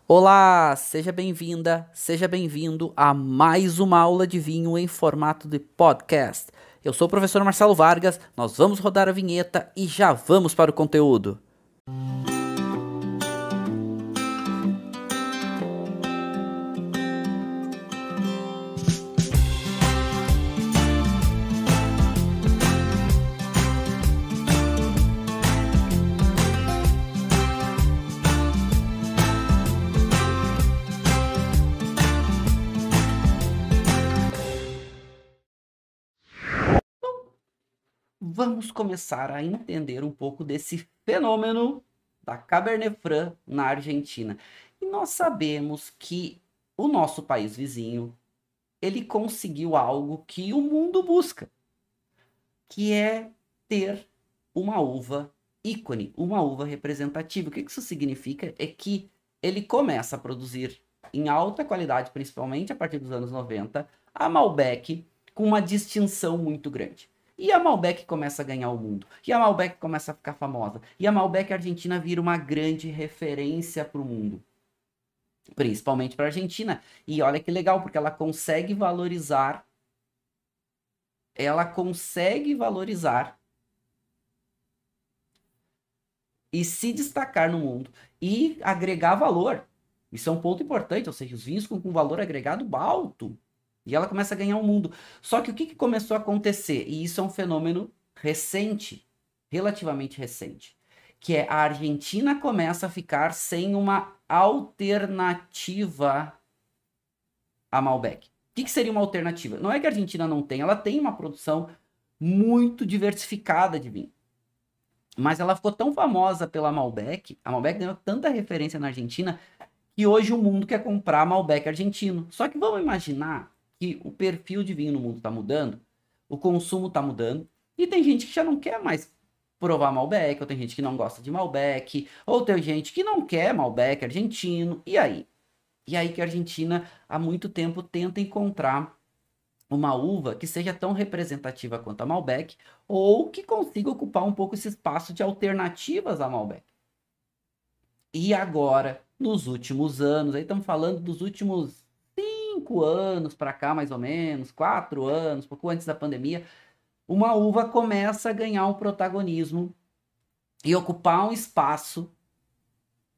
Olá, seja bem-vinda, seja bem-vindo a mais uma aula de vinho em formato de podcast. Eu sou o professor Marcelo Vargas, nós vamos rodar a vinheta e já vamos para o conteúdo. Vamos começar a entender um pouco desse fenômeno da Cabernet Franc na Argentina. E nós sabemos que o nosso país vizinho, ele conseguiu algo que o mundo busca, que é ter uma uva ícone, uma uva representativa. O que isso significa é que ele começa a produzir em alta qualidade, principalmente a partir dos anos 90, a Malbec com uma distinção muito grande. E a Malbec começa a ganhar o mundo. E a Malbec começa a ficar famosa. E a Malbec Argentina vira uma grande referência para o mundo. Principalmente para a Argentina. E olha que legal, porque ela consegue valorizar. E se destacar no mundo e agregar valor. Isso é um ponto importante, ou seja, os vinhos com valor agregado alto. E ela começa a ganhar o mundo. Só que o que começou a acontecer? E isso é um fenômeno recente, relativamente recente, que é a Argentina começa a ficar sem uma alternativa à Malbec. O que seria uma alternativa? Não é que a Argentina não tem, ela tem uma produção muito diversificada de vinho. Mas ela ficou tão famosa pela Malbec, a Malbec ganhou tanta referência na Argentina, que hoje o mundo quer comprar Malbec argentino. Só que vamos imaginar que o perfil de vinho no mundo está mudando, o consumo está mudando, e tem gente que já não quer mais provar Malbec, ou tem gente que não gosta de Malbec, ou tem gente que não quer Malbec argentino, e aí? E aí que a Argentina há muito tempo tenta encontrar uma uva que seja tão representativa quanto a Malbec, ou que consiga ocupar um pouco esse espaço de alternativas à Malbec. E agora, nos últimos anos, aí estamos falando dos últimos 5 anos para cá, mais ou menos, 4 anos, pouco antes da pandemia, uma uva começa a ganhar um protagonismo e ocupar um espaço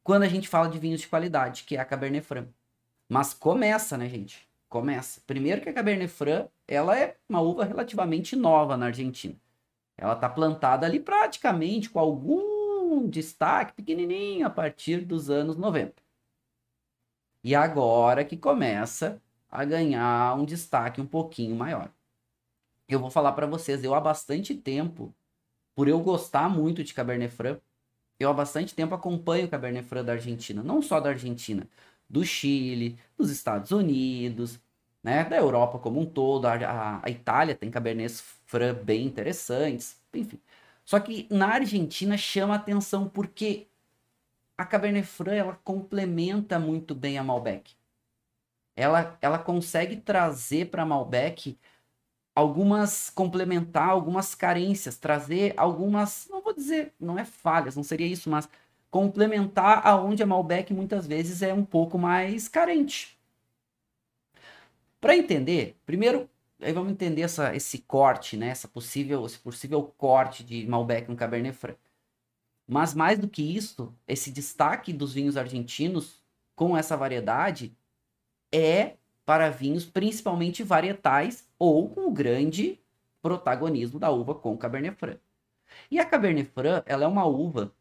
quando a gente fala de vinhos de qualidade, que é a Cabernet Franc. Mas começa, né, gente? Começa. Primeiro que a Cabernet Franc, ela é uma uva relativamente nova na Argentina. Ela está plantada ali praticamente com algum destaque pequenininho a partir dos anos 90. E agora que começa a ganhar um destaque um pouquinho maior. Eu vou falar para vocês, eu há bastante tempo, por eu gostar muito de Cabernet Franc, eu há bastante tempo acompanho o Cabernet Franc da Argentina, não só da Argentina, do Chile, dos Estados Unidos, né, da Europa como um todo. A Itália tem Cabernet Franc bem interessantes, enfim. Só que na Argentina chama atenção porque a Cabernet Franc ela complementa muito bem a Malbec. Ela consegue trazer para a Malbec complementar algumas carências, trazer algumas, não vou dizer, não é falhas, não seria isso, mas complementar aonde a Malbec muitas vezes é um pouco mais carente. Para entender, primeiro, aí vamos entender esse corte, né, esse possível corte de Malbec no Cabernet Franc. Mas mais do que isso, esse destaque dos vinhos argentinos com essa variedade é para vinhos principalmente varietais ou com o grande protagonismo da uva com o Cabernet Franc. E a Cabernet Franc, ela é uma uva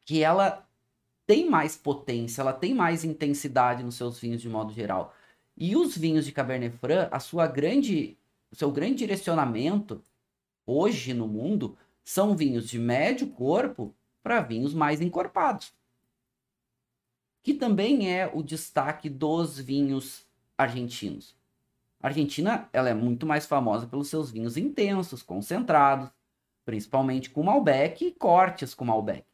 que ela tem mais potência, ela tem mais intensidade nos seus vinhos de modo geral. E os vinhos de Cabernet Franc, o seu grande direcionamento hoje no mundo são vinhos de médio corpo para vinhos mais encorpados. Que também é o destaque dos vinhos argentinos. A Argentina ela é muito mais famosa pelos seus vinhos intensos, concentrados, principalmente com Malbec e cortes com Malbec.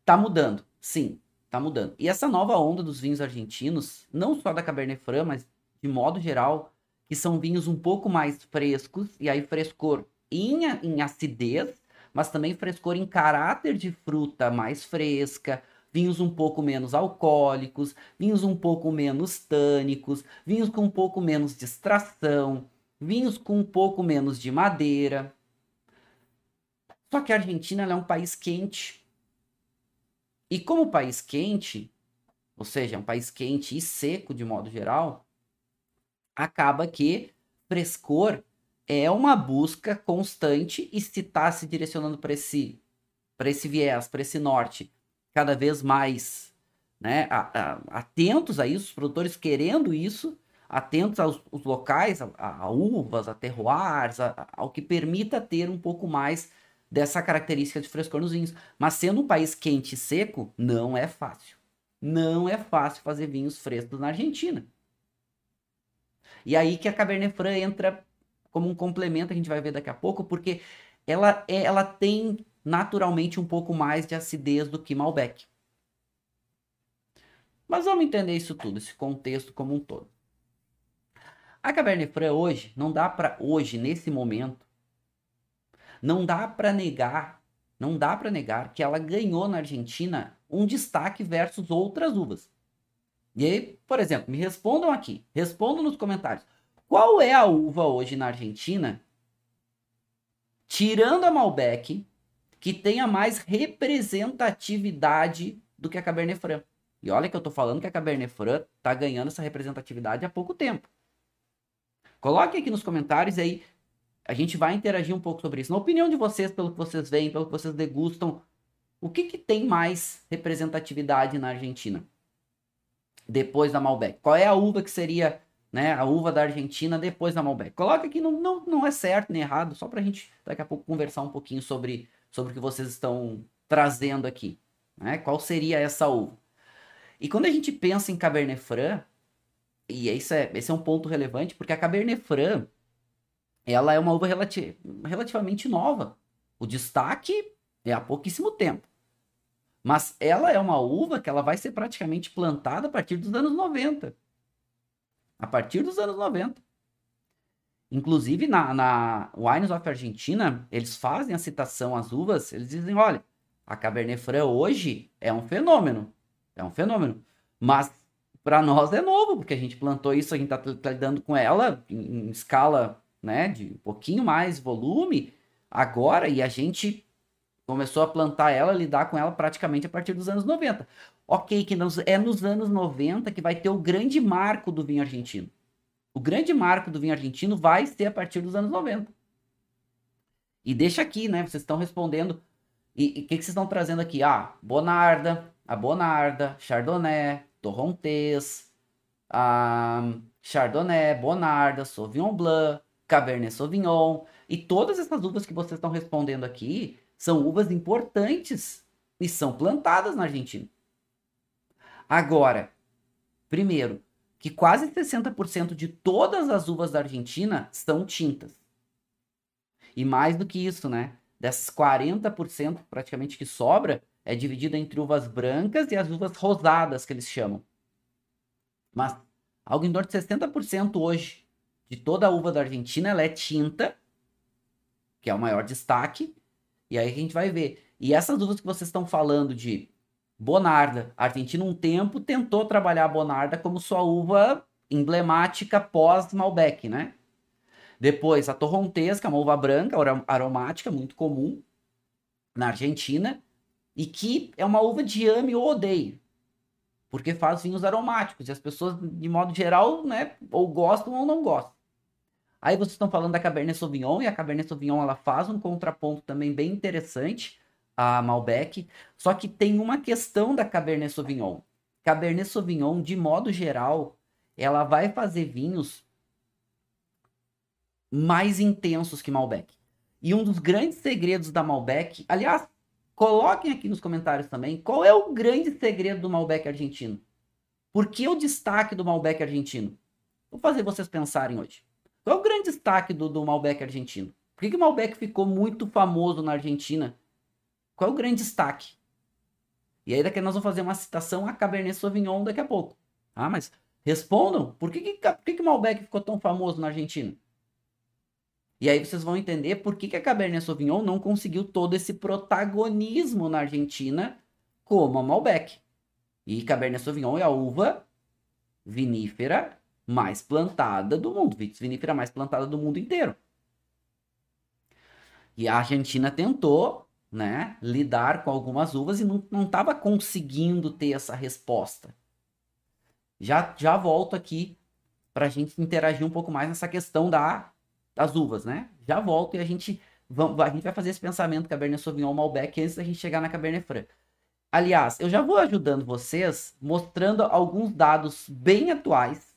Tá mudando, sim, tá mudando. E essa nova onda dos vinhos argentinos, não só da Cabernet Franc, mas de modo geral, que são vinhos um pouco mais frescos, e aí frescor em acidez, mas também frescor em caráter de fruta mais fresca, vinhos um pouco menos alcoólicos, vinhos um pouco menos tânicos, vinhos com um pouco menos de extração, vinhos com um pouco menos de madeira. Só que a Argentina ela é um país quente. E como país quente, ou seja, é um país quente e seco de modo geral, acaba que frescor é uma busca constante e se está se direcionando para esse viés, para esse norte, cada vez mais, né, atentos a isso, os produtores querendo isso, atentos aos locais, a uvas, a terroirs, ao que permita ter um pouco mais dessa característica de frescor nos vinhos. Mas sendo um país quente e seco, não é fácil. Não é fácil fazer vinhos frescos na Argentina. E aí que a Cabernet Franc entra como um complemento, a gente vai ver daqui a pouco, porque ela tem naturalmente um pouco mais de acidez do que Malbec. Mas vamos entender isso tudo, esse contexto como um todo. A Cabernet Franc hoje, não dá para hoje, nesse momento, não dá para negar que ela ganhou na Argentina um destaque versus outras uvas. E aí, por exemplo, me respondam aqui, respondam nos comentários. Qual é a uva hoje na Argentina, tirando a Malbec, que tenha mais representatividade do que a Cabernet Franc? E olha que eu tô falando que a Cabernet Franc tá ganhando essa representatividade há pouco tempo. Coloque aqui nos comentários aí, a gente vai interagir um pouco sobre isso. Na opinião de vocês, pelo que vocês veem, pelo que vocês degustam, o que tem mais representatividade na Argentina? Depois da Malbec. Qual é a uva que seria, né, a uva da Argentina depois da Malbec? Coloca aqui, não é certo nem errado, só pra gente daqui a pouco conversar um pouquinho sobre o que vocês estão trazendo aqui. Né? Qual seria essa uva? E quando a gente pensa em Cabernet Franc, e esse é um ponto relevante, porque a Cabernet Franc, ela é uma uva relativamente nova. O destaque é há pouquíssimo tempo. Mas ela é uma uva que ela vai ser praticamente plantada a partir dos anos 90. A partir dos anos 90. Inclusive, na Wines of Argentina, eles fazem a citação às uvas, eles dizem, olha, a Cabernet Franc hoje é um fenômeno. É um fenômeno. Mas para nós é novo, porque a gente plantou isso, a gente está lidando com ela em escala, né, de um pouquinho mais volume agora, e a gente começou a plantar ela, lidar com ela praticamente a partir dos anos 90. Ok, que é nos anos 90 que vai ter o grande marco do vinho argentino. O grande marco do vinho argentino vai ser a partir dos anos 90. E deixa aqui, né? Vocês estão respondendo. E o que vocês estão trazendo aqui? Ah, Bonarda, a Bonarda, Chardonnay, Torrontés, Chardonnay, Bonarda, Sauvignon Blanc, Cabernet Sauvignon. E todas essas uvas que vocês estão respondendo aqui são uvas importantes e são plantadas na Argentina. Agora, primeiro, que quase 60% de todas as uvas da Argentina são tintas. E mais do que isso, né? Dessas 40% praticamente que sobra, é dividida entre uvas brancas e as uvas rosadas, que eles chamam. Mas algo em torno de 60% hoje de toda a uva da Argentina, ela é tinta, que é o maior destaque. E aí a gente vai ver. E essas uvas que vocês estão falando de Bonarda, a Argentina um tempo tentou trabalhar a Bonarda como sua uva emblemática pós-Malbec, né? Depois a Torrontés, que é uma uva branca, aromática, muito comum na Argentina, e que é uma uva de ame ou odeio, porque faz vinhos aromáticos, e as pessoas, de modo geral, né, ou gostam ou não gostam. Aí vocês estão falando da Cabernet Sauvignon, e a Cabernet Sauvignon ela faz um contraponto também bem interessante à Malbec, só que tem uma questão da Cabernet Sauvignon. Cabernet Sauvignon, de modo geral, ela vai fazer vinhos mais intensos que Malbec. E um dos grandes segredos da Malbec, aliás, coloquem aqui nos comentários também, qual é o grande segredo do Malbec argentino? Por que o destaque do Malbec argentino? Vou fazer vocês pensarem hoje. Qual é o grande destaque do Malbec argentino? Por que o Malbec ficou muito famoso na Argentina? Qual é o grande destaque? E aí daqui nós vamos fazer uma citação a Cabernet Sauvignon daqui a pouco. Ah, mas respondam, por que o Malbec ficou tão famoso na Argentina? E aí vocês vão entender por que a Cabernet Sauvignon não conseguiu todo esse protagonismo na Argentina como a Malbec. E Cabernet Sauvignon é a uva vinífera mais plantada do mundo, vitis vinífera mais plantada do mundo inteiro. E a Argentina tentou, né, lidar com algumas uvas e não estava conseguindo ter essa resposta. Já volto aqui para a gente interagir um pouco mais nessa questão das uvas, né? Já volto e a gente vai fazer esse pensamento Cabernet Sauvignon Malbec antes da gente chegar na Cabernet Franc. Aliás, eu já vou ajudando vocês, mostrando alguns dados bem atuais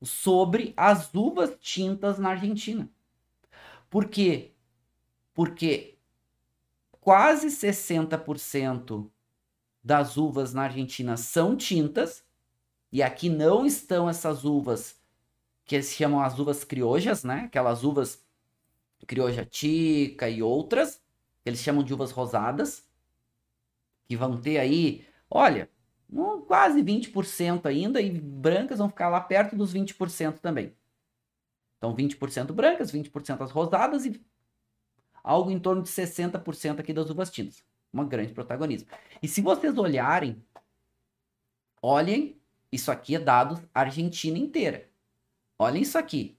sobre as uvas tintas na Argentina. Por quê? Porque quase 60% das uvas na Argentina são tintas, e aqui não estão essas uvas que se chamam as uvas criojas, né? Aquelas uvas crioja tica e outras, que eles chamam de uvas rosadas, que vão ter aí, olha, quase 20% ainda, e brancas vão ficar lá perto dos 20% também. Então, 20% brancas, 20% as rosadas e algo em torno de 60% aqui das uvas tintas. Uma grande protagonismo. E se vocês olhem, isso aqui é dados Argentina inteira. Olhem isso aqui,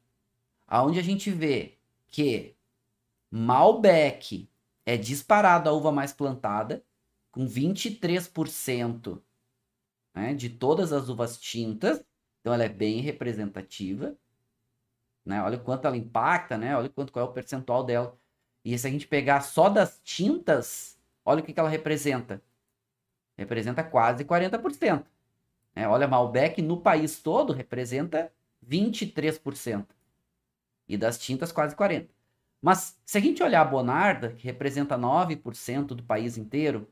aonde a gente vê que Malbec é disparado a uva mais plantada, com 23%, né, de todas as uvas tintas. Então ela é bem representativa, né? Olha o quanto ela impacta, né? Olha qual é o percentual dela. E se a gente pegar só das tintas, olha o que ela representa. Representa quase 40%. Né? Olha, Malbec no país todo representa 23%. E das tintas quase 40%. Mas se a gente olhar a Bonarda, que representa 9% do país inteiro,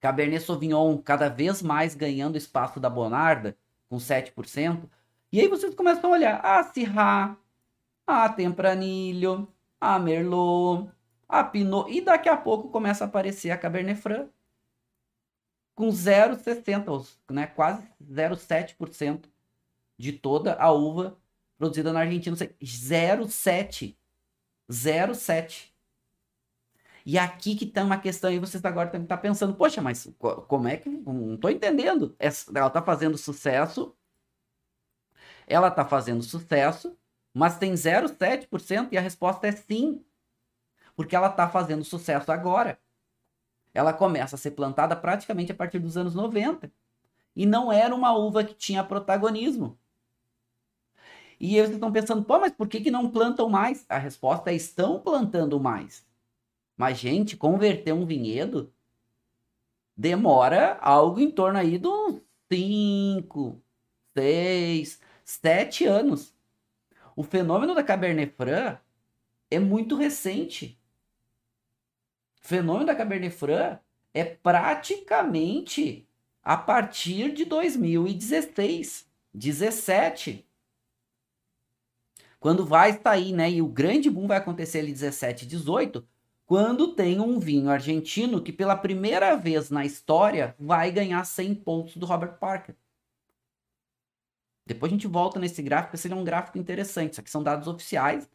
Cabernet Sauvignon cada vez mais ganhando espaço da Bonarda, com 7%. E aí vocês começam a olhar a Syrah, a Tempranillo, a Merlot, a Pinot. E daqui a pouco começa a aparecer a Cabernet Franc, com 0,60%, né? Quase 0,7% de toda a uva produzida na Argentina. 0,7%. 0,7%. E aqui que tá uma questão aí, vocês agora devem estar pensando, poxa, mas como é que... Não tô entendendo. Ela tá fazendo sucesso, mas tem 0,7% e a resposta é sim. Porque ela tá fazendo sucesso agora. Ela começa a ser plantada praticamente a partir dos anos 90. E não era uma uva que tinha protagonismo. E aí vocês estão pensando, pô, mas por que não plantam mais? A resposta é, estão plantando mais. Mas, gente, converter um vinhedo demora algo em torno aí de uns 5, 6, 7 anos. O fenômeno da Cabernet Franc é muito recente. O fenômeno da Cabernet Franc é praticamente a partir de 2016, 17. Quando vai sair, né? E o grande boom vai acontecer ali 17, 18, quando tem um vinho argentino que pela primeira vez na história vai ganhar 100 pontos do Robert Parker. Depois a gente volta nesse gráfico, esse é um gráfico interessante. Isso aqui são dados oficiais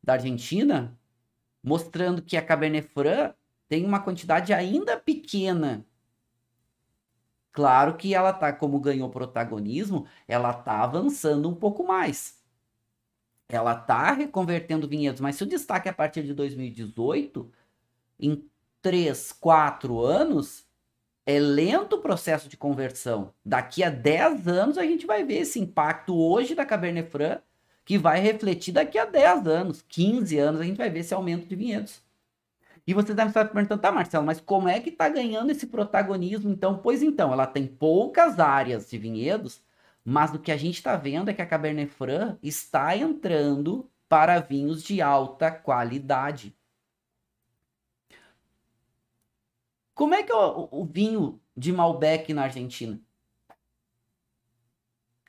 da Argentina, mostrando que a Cabernet Franc tem uma quantidade ainda pequena. Claro que ela tá, como ganhou protagonismo, ela tá avançando um pouco mais. Ela tá reconvertendo vinhedos, mas se o destaque é a partir de 2018, em 3, 4 anos, é lento o processo de conversão. Daqui a 10 anos a gente vai ver esse impacto hoje da Cabernet Franc, que vai refletir daqui a 10 anos, 15 anos, a gente vai ver esse aumento de vinhedos. E você deve estar perguntando, tá, Marcelo, mas como é que está ganhando esse protagonismo então? Pois então, ela tem poucas áreas de vinhedos, mas o que a gente está vendo é que a Cabernet Franc está entrando para vinhos de alta qualidade. Como é que é o vinho de Malbec na Argentina?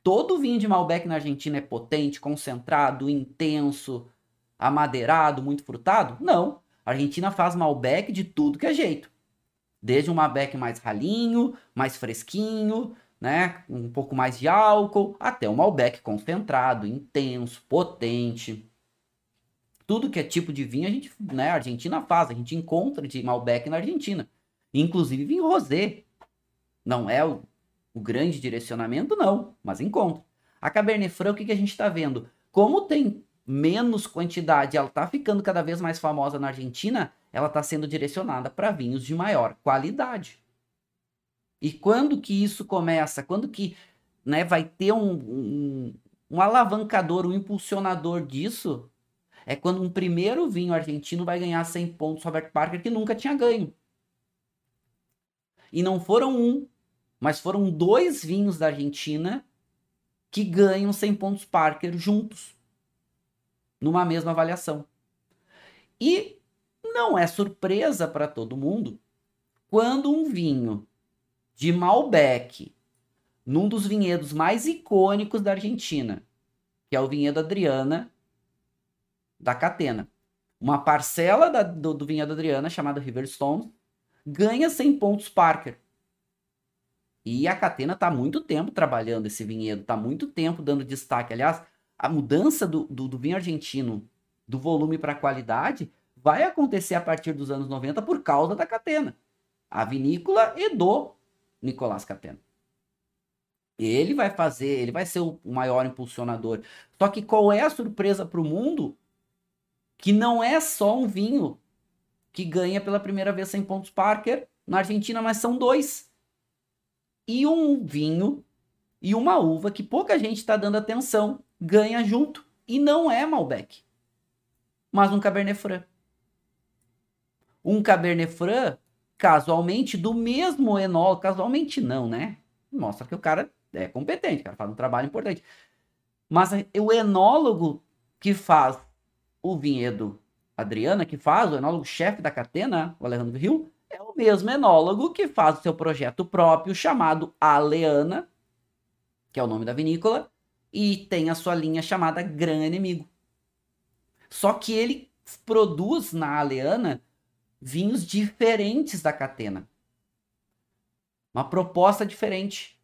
Todo vinho de Malbec na Argentina é potente, concentrado, intenso, amadeirado, muito frutado? Não. A Argentina faz Malbec de tudo que é jeito. Desde um Malbec mais ralinho, mais fresquinho, né, um pouco mais de álcool, até um Malbec concentrado, intenso, potente. Tudo que é tipo de vinho, a gente, né, a Argentina faz, a gente encontra de Malbec na Argentina. Inclusive vinho rosé, Não é o grande direcionamento, não, mas encontra. A Cabernet Franc, o que a gente está vendo? Como tem menos quantidade, ela está ficando cada vez mais famosa na Argentina, ela está sendo direcionada para vinhos de maior qualidade. E quando que isso começa? Quando que, né, vai ter um alavancador, um impulsionador disso? É quando um primeiro vinho argentino vai ganhar 100 pontos Robert Parker que nunca tinha ganho. E não foram um, mas foram 2 vinhos da Argentina que ganham 100 pontos Parker juntos, numa mesma avaliação. E não é surpresa para todo mundo quando um vinho de Malbec, num dos vinhedos mais icônicos da Argentina, que é o vinhedo Adriana, da Catena. Uma parcela do vinhedo Adriana, chamada Riverstone, ganha 100 pontos Parker. E a Catena está há muito tempo trabalhando esse vinhedo, está há muito tempo dando destaque. Aliás, a mudança do vinho argentino, do volume para a qualidade, vai acontecer a partir dos anos 90 por causa da Catena. A vinícola e do Nicolás Catena. Ele vai ser o maior impulsionador. Só que qual é a surpresa para o mundo? Que não é só um vinho que ganha pela primeira vez 100 pontos Parker na Argentina, mas são 2. E um vinho e uma uva que pouca gente está dando atenção ganha junto. E não é Malbec, mas um Cabernet Franc. Um Cabernet Franc, casualmente, do mesmo enólogo. Casualmente não, né? Mostra que o cara é competente, o cara faz um trabalho importante. Mas o enólogo que faz o vinhedo Adriana, que faz, o enólogo-chefe da Catena, o Alejandro Hill, é o mesmo enólogo que faz o seu projeto próprio chamado Aleana, que é o nome da vinícola, e tem a sua linha chamada Gran Enemigo. Só que ele produz na Aleana vinhos diferentes da Catena. Uma proposta diferente.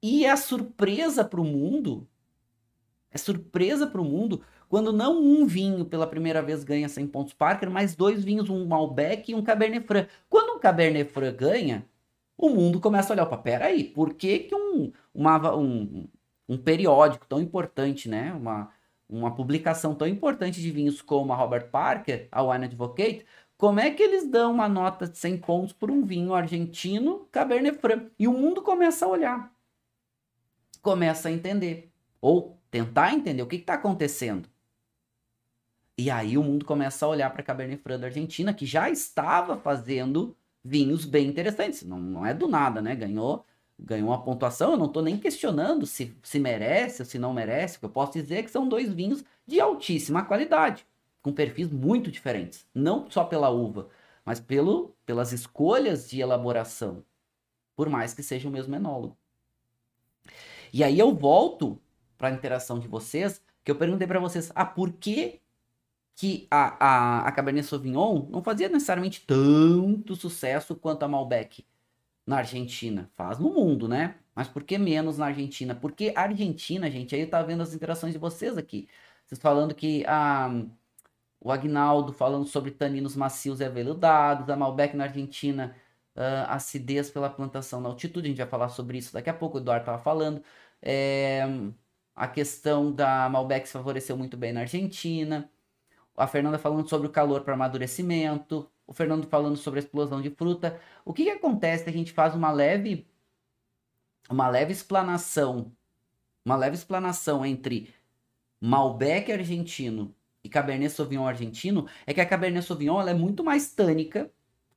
E é surpresa para o mundo, quando não um vinho pela primeira vez ganha 100 pontos Parker, mas 2 vinhos, um Malbec e um Cabernet Franc. Quando um Cabernet Franc ganha, o mundo começa a olhar, opa, peraí, por que um periódico tão importante, né? Uma publicação tão importante de vinhos como a Robert Parker, a Wine Advocate, como é que eles dão uma nota de 100 pontos por um vinho argentino Cabernet Franc? E o mundo começa a olhar, começa a entender, ou tentar entender o que está acontecendo. E aí o mundo começa a olhar para a Cabernet Franc da Argentina, que já estava fazendo vinhos bem interessantes. Não é do nada, né? Ganhou uma pontuação. Eu não estou nem questionando se merece ou se não merece. O que eu posso dizer é que são 2 vinhos de altíssima qualidade, com perfis muito diferentes. Não só pela uva, mas pelas escolhas de elaboração, por mais que seja o mesmo enólogo. E aí eu volto para a interação de vocês, que eu perguntei para vocês, por que a Cabernet Sauvignon não fazia necessariamente tanto sucesso quanto a Malbec na Argentina? Faz no mundo, né? Mas por que menos na Argentina? Porque a Argentina, gente, aí eu tava vendo as interações de vocês aqui. Vocês falando que o Agnaldo falando sobre taninos macios e aveludados, a Malbec na Argentina, acidez pela plantação na altitude, a gente vai falar sobre isso daqui a pouco, o Eduardo tava falando. A questão da Malbec se favoreceu muito bem na Argentina. A Fernanda falando sobre o calor para amadurecimento. O Fernando falando sobre a explosão de fruta. O que acontece se a gente faz uma leve explanação entre Malbec argentino e Cabernet Sauvignon argentino, é que a Cabernet Sauvignon ela é muito mais tânica,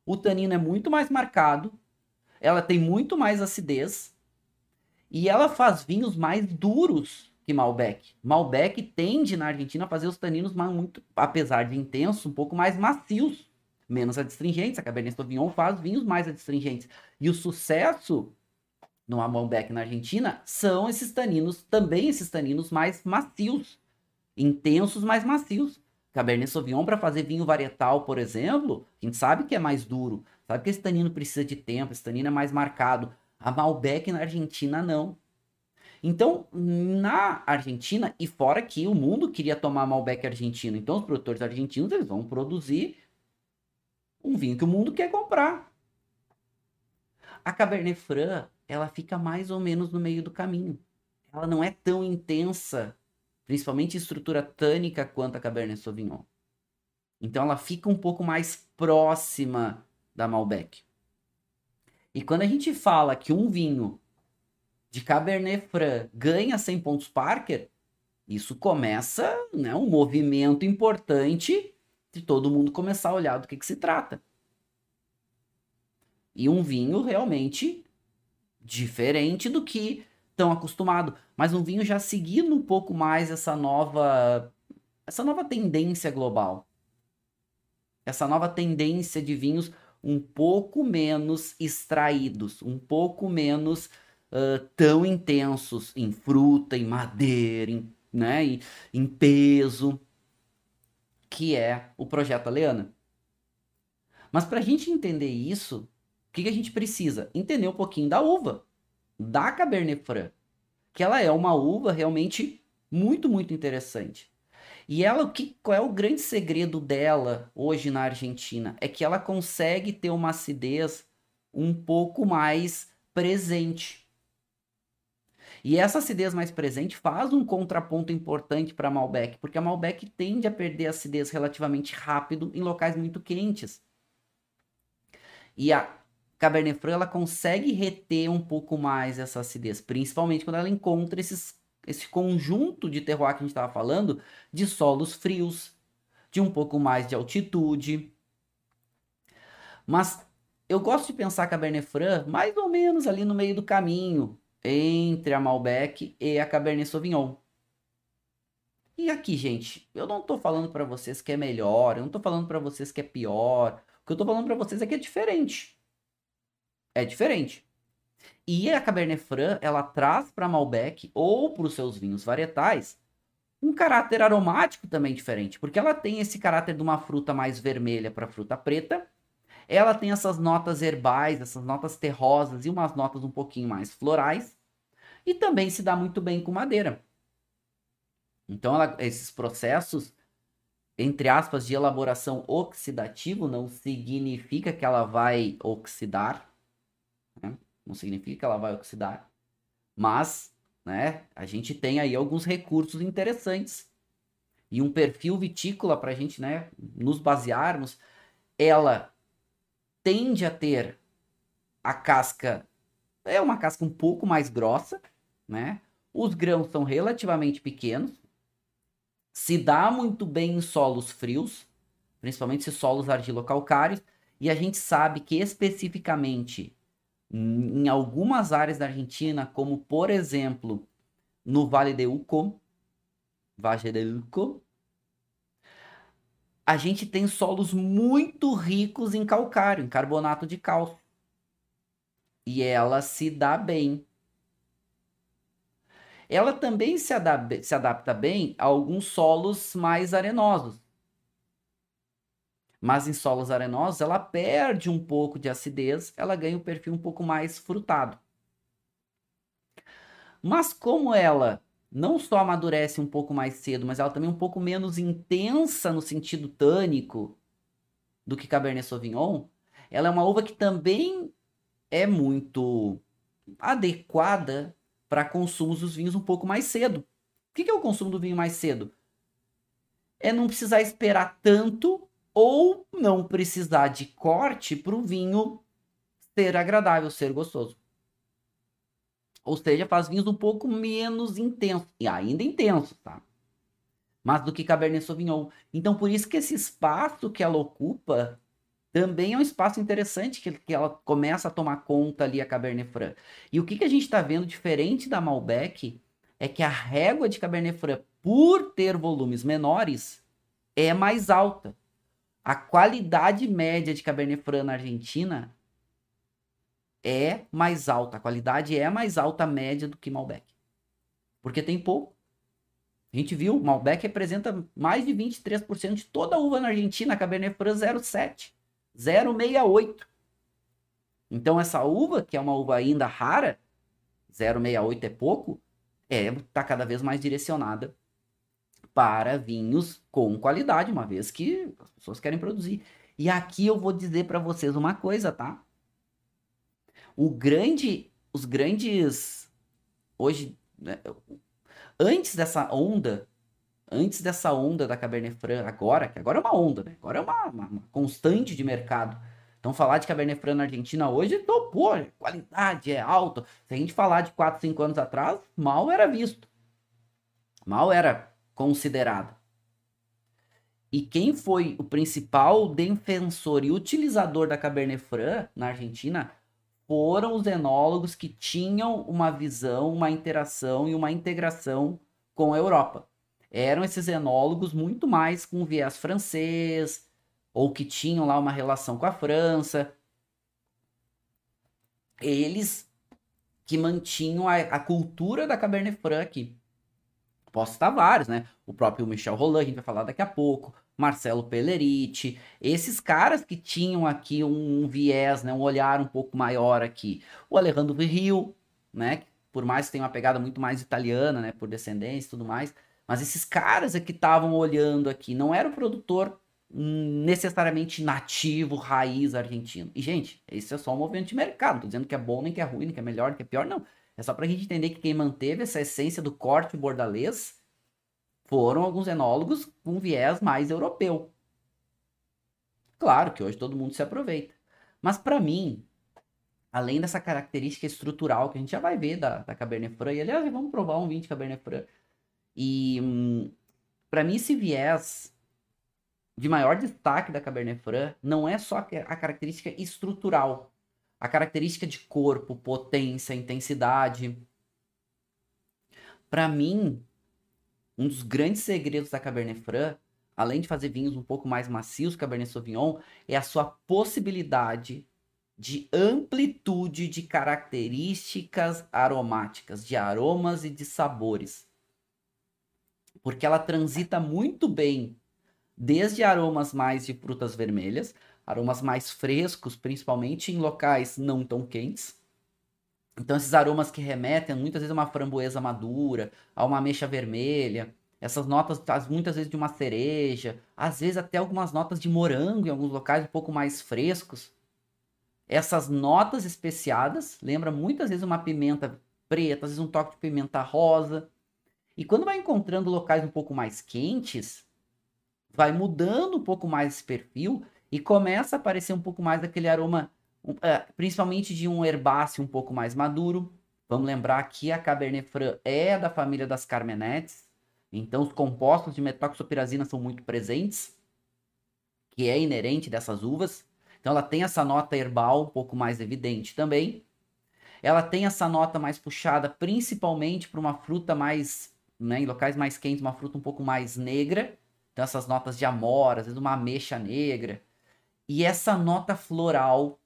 o tanino é muito mais marcado, ela tem muito mais acidez e ela faz vinhos mais duros que Malbec. Malbec tende na Argentina a fazer os taninos muito, apesar de intensos, um pouco mais macios, menos adstringentes. A Cabernet Sauvignon faz vinhos mais adstringentes. E o sucesso no Malbec na Argentina são esses taninos mais macios, intensos, mais macios. Cabernet Sauvignon para fazer vinho varietal, por exemplo, a gente sabe que é mais duro, sabe que esse tanino precisa de tempo, esse tanino é mais marcado. A Malbec na Argentina não. Então, na Argentina, e fora que o mundo queria tomar Malbec argentino, então os produtores argentinos eles vão produzir um vinho que o mundo quer comprar. A Cabernet Franc, ela fica mais ou menos no meio do caminho. Ela não é tão intensa, principalmente em estrutura tânica, quanto a Cabernet Sauvignon. Então ela fica um pouco mais próxima da Malbec. E quando a gente fala que um vinho de Cabernet Franc ganha 100 pontos Parker, isso começa, né, um movimento importante de todo mundo começar a olhar do que se trata. E um vinho realmente diferente do que estão acostumados, mas um vinho já seguindo um pouco mais essa nova tendência global. Essa nova tendência de vinhos um pouco menos extraídos, um pouco menos tão intensos em fruta, em madeira, né, em peso, que é o projeto Aleana. Mas para a gente entender isso, o que a gente precisa? Entender um pouquinho da uva, da Cabernet Franc, que ela é uma uva realmente muito, muito interessante. E ela, qual é o grande segredo dela hoje na Argentina? É que ela consegue ter uma acidez um pouco mais presente. E essa acidez mais presente faz um contraponto importante para a Malbec, porque a Malbec tende a perder acidez relativamente rápido em locais muito quentes. E a Cabernet Franc ela consegue reter um pouco mais essa acidez, principalmente quando ela encontra esse conjunto de terroir que a gente estava falando, de solos frios, de um pouco mais de altitude. Mas eu gosto de pensar a Cabernet Franc mais ou menos ali no meio do caminho entre a Malbec e a Cabernet Sauvignon. E aqui, gente, eu não tô falando para vocês que é melhor, eu não tô falando para vocês que é pior. O que eu tô falando para vocês é que é diferente. É diferente. E a Cabernet Franc, ela traz para Malbec ou para os seus vinhos varietais um caráter aromático também diferente, porque ela tem esse caráter de uma fruta mais vermelha para fruta preta, ela tem essas notas herbais, essas notas terrosas e umas notas um pouquinho mais florais, e também se dá muito bem com madeira. Então, esses processos, entre aspas, de elaboração oxidativo, não significa que ela vai oxidar, né? Não significa que ela vai oxidar, mas, né, a gente tem aí alguns recursos interessantes e um perfil vitícola para a gente, né, nos basearmos. Ela tende a ter a casca, é uma casca um pouco mais grossa, né? Os grãos são relativamente pequenos, se dá muito bem em solos frios, principalmente se solos argilocalcários, e a gente sabe que especificamente em algumas áreas da Argentina, como por exemplo no Vale de Uco, a gente tem solos muito ricos em calcário, em carbonato de cálcio. E ela se dá bem. Ela também se adapta bem a alguns solos mais arenosos. Mas em solos arenosos, ela perde um pouco de acidez, ela ganha um perfil um pouco mais frutado. Mas como ela não só amadurece um pouco mais cedo, mas ela também é um pouco menos intensa no sentido tânico do que Cabernet Sauvignon, ela é uma uva que também é muito adequada para consumos dos vinhos um pouco mais cedo. O que é o consumo do vinho mais cedo? É não precisar esperar tanto ou não precisar de corte para o vinho ser agradável, ser gostoso. Ou seja, faz vinhos um pouco menos intensos, e ainda intensos, tá? Mas do que Cabernet Sauvignon. Então, por isso que esse espaço que ela ocupa também é um espaço interessante que ela começa a tomar conta ali a Cabernet Franc. E o que a gente está vendo diferente da Malbec é que a régua de Cabernet Franc, por ter volumes menores, é mais alta. A qualidade média de Cabernet Franc na Argentina é mais alta. A qualidade é mais alta média do que Malbec. Porque tem pouco. A gente viu, Malbec representa mais de 23% de toda a uva na Argentina, a Cabernet Franc 0,7%. 0,68. Então essa uva, que é uma uva ainda rara, 0,68 é pouco, tá cada vez mais direcionada para vinhos com qualidade, uma vez que as pessoas querem produzir. E aqui eu vou dizer para vocês uma coisa, tá? Os grandes, hoje, né, antes dessa onda da Cabernet Franc, que agora é uma onda, né? Agora é uma constante de mercado. Então, falar de Cabernet Franc na Argentina hoje, então, pô, qualidade é alta. Se a gente falar de 4, 5 anos atrás, mal era visto. Mal era considerado. E quem foi o principal defensor e utilizador da Cabernet Franc na Argentina foram os enólogos que tinham uma visão, uma interação e uma integração com a Europa. Eram esses enólogos muito mais com viés francês, ou que tinham lá uma relação com a França. Eles que mantinham a cultura da Cabernet Franc aqui. Posso citar vários, né? O próprio Michel Rolland, a gente vai falar daqui a pouco, Marcelo Pelleriti, esses caras que tinham aqui um viés, né, um olhar um pouco maior aqui. O Alejandro Virril, né, por mais que tenha uma pegada muito mais italiana, né, por descendência e tudo mais, mas esses caras é que estavam olhando aqui, não era o produtor necessariamente nativo, raiz argentino. E, gente, isso é só um movimento de mercado, não tô dizendo que é bom, nem que é ruim, nem que é melhor, nem que é pior, não. É só pra gente entender que quem manteve essa essência do corte bordalês foram alguns enólogos com viés mais europeu. Claro que hoje todo mundo se aproveita. Mas para mim, além dessa característica estrutural que a gente já vai ver da Cabernet Franc, e aliás, vamos provar um vinho de Cabernet Franc. E para mim esse viés de maior destaque da Cabernet Franc não é só a característica estrutural, a característica de corpo, potência, intensidade. Para mim, um dos grandes segredos da Cabernet Franc, além de fazer vinhos um pouco mais macios que Cabernet Sauvignon, é a sua possibilidade de amplitude de características aromáticas, de aromas e de sabores. Porque ela transita muito bem desde aromas mais de frutas vermelhas, aromas mais frescos, principalmente em locais não tão quentes. Então, esses aromas que remetem muitas vezes a uma framboesa madura, a uma ameixa vermelha, essas notas muitas vezes de uma cereja, às vezes até algumas notas de morango em alguns locais um pouco mais frescos. Essas notas especiadas lembra muitas vezes uma pimenta preta, às vezes um toque de pimenta rosa. E quando vai encontrando locais um pouco mais quentes, vai mudando um pouco mais esse perfil e começa a aparecer um pouco mais daquele aroma, principalmente de um herbáceo um pouco mais maduro. Vamos lembrar que a Cabernet Franc é da família das Carmenettes, então os compostos de metoxopirazina são muito presentes, que é inerente dessas uvas. Então ela tem essa nota herbal um pouco mais evidente também. Ela tem essa nota mais puxada, principalmente para uma fruta mais, né, em locais mais quentes, uma fruta um pouco mais negra. Então essas notas de amora, às vezes uma ameixa negra. E essa nota floral,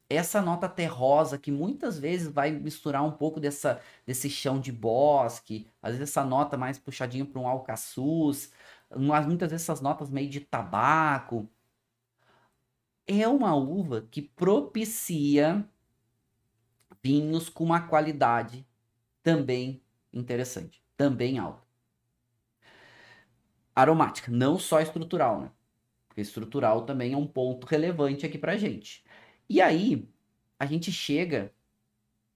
essa nota terrosa, que muitas vezes vai misturar um pouco desse chão de bosque, às vezes essa nota mais puxadinha para um alcaçuz, mas muitas vezes essas notas meio de tabaco. É uma uva que propicia vinhos com uma qualidade também interessante, também alta. Aromática, não só estrutural, né? Porque estrutural também é um ponto relevante aqui pra gente. E aí, a gente chega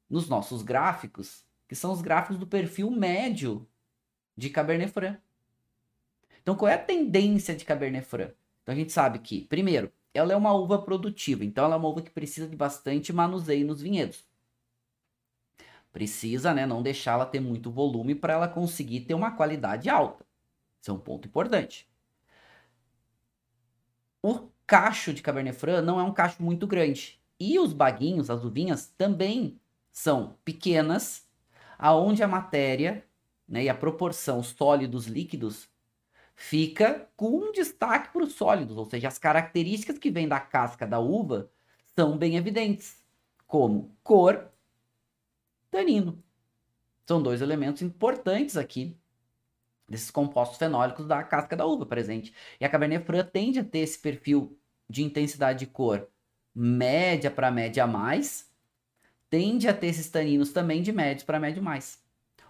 nos nossos gráficos, que são os gráficos do perfil médio de Cabernet Franc. Então, qual é a tendência de Cabernet Franc? Então, a gente sabe que, primeiro, ela é uma uva produtiva, então ela é uma uva que precisa de bastante manuseio nos vinhedos. Precisa, né, não deixá-la ter muito volume para ela conseguir ter uma qualidade alta. Isso é um ponto importante. O cacho de Cabernet Franc não é um cacho muito grande. E os baguinhos, as uvinhas, também são pequenas, aonde a matéria, né, e a proporção sólidos-líquidos fica com um destaque para os sólidos, ou seja, as características que vêm da casca da uva são bem evidentes, como cor, tanino. São dois elementos importantes aqui desses compostos fenólicos da casca da uva presente. E a Cabernet Franc tende a ter esse perfil de intensidade de cor média para média mais, tende a ter esses taninos também de médios para médio mais.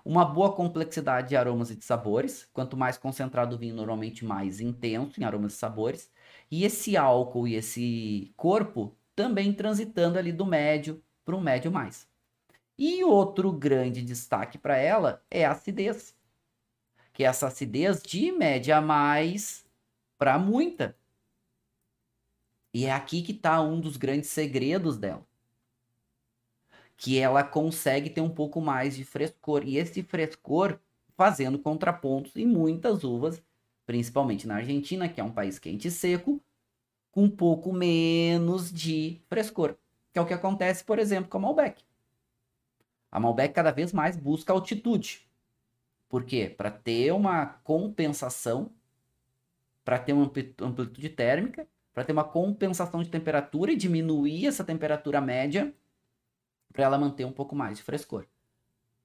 Uma boa complexidade de aromas e de sabores, quanto mais concentrado o vinho, normalmente mais intenso em aromas e sabores, e esse álcool e esse corpo também transitando ali do médio para um médio mais. E outro grande destaque para ela é a acidez, que é essa acidez de média mais para muita. E é aqui que está um dos grandes segredos dela, que ela consegue ter um pouco mais de frescor. E esse frescor fazendo contrapontos em muitas uvas, principalmente na Argentina, que é um país quente e seco, com um pouco menos de frescor. Que é o que acontece, por exemplo, com a Malbec. A Malbec cada vez mais busca altitude. Por quê? Para ter uma compensação, para ter uma amplitude térmica, para ter uma compensação de temperatura e diminuir essa temperatura média, para ela manter um pouco mais de frescor.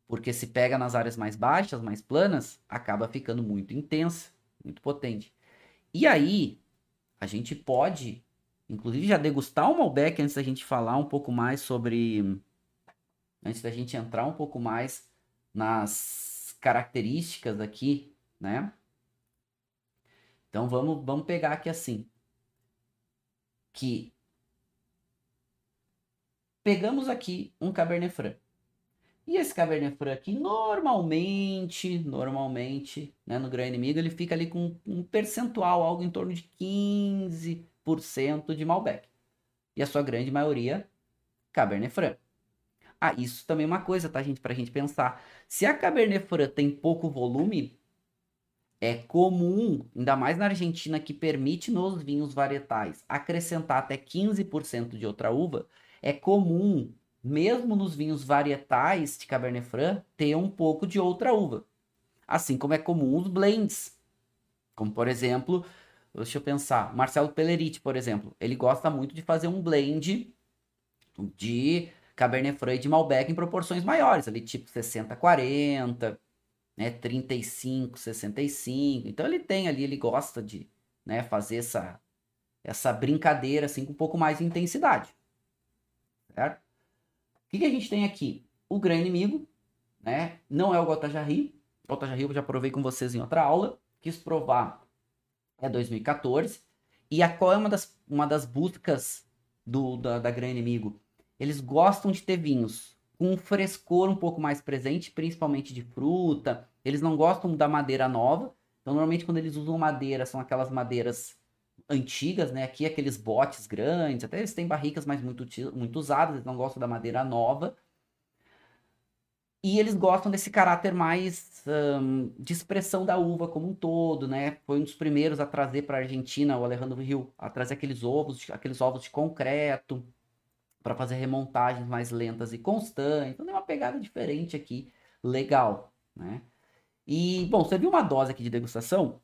Porque se pega nas áreas mais baixas, mais planas, acaba ficando muito intensa, muito potente. E aí, a gente pode, inclusive, já degustar o Malbec antes da gente falar um pouco mais sobre... Antes da gente entrar um pouco mais nas características aqui, né? Então, vamos pegar aqui assim. Que pegamos aqui um Cabernet Franc. E esse Cabernet Franc aqui, normalmente, né, no Grão Inimigo, ele fica ali com um percentual, algo em torno de 15% de Malbec. E a sua grande maioria, Cabernet Franc. Ah, isso também é uma coisa, tá, gente, pra gente pensar. Se a Cabernet Franc tem pouco volume, é comum, ainda mais na Argentina, que permite nos vinhos varietais acrescentar até 15% de outra uva, é comum, mesmo nos vinhos varietais de Cabernet Franc, ter um pouco de outra uva. Assim como é comum os blends. Como, por exemplo, deixa eu pensar, Marcelo Pelleriti, por exemplo, ele gosta muito de fazer um blend de Cabernet Franc e de Malbec em proporções maiores, ali tipo 60-40, né, 35-65. Então ele tem ali, ele gosta de, né, fazer essa brincadeira assim com um pouco mais de intensidade, certo? O que a gente tem aqui? O Grão Inimigo, né? Não é o Guatajarri. O Guatajarri eu já provei com vocês em outra aula. Quis provar é 2014. E qual é uma das buscas da Grão Inimigo? Eles gostam de ter vinhos com um frescor um pouco mais presente, principalmente de fruta. Eles não gostam da madeira nova. Então, normalmente, quando eles usam madeira, são aquelas madeiras antigas, né? Aqui, aqueles botes grandes. Até eles têm barricas, mas muito usadas. Eles não gostam da madeira nova. E eles gostam desse caráter mais de expressão da uva como um todo, né? Foi um dos primeiros a trazer para a Argentina, o Alejandro Hill, a trazer aqueles ovos de concreto, para fazer remontagens mais lentas e constantes. Então, tem uma pegada diferente aqui, legal, né? E, bom, você viu uma dose aqui de degustação?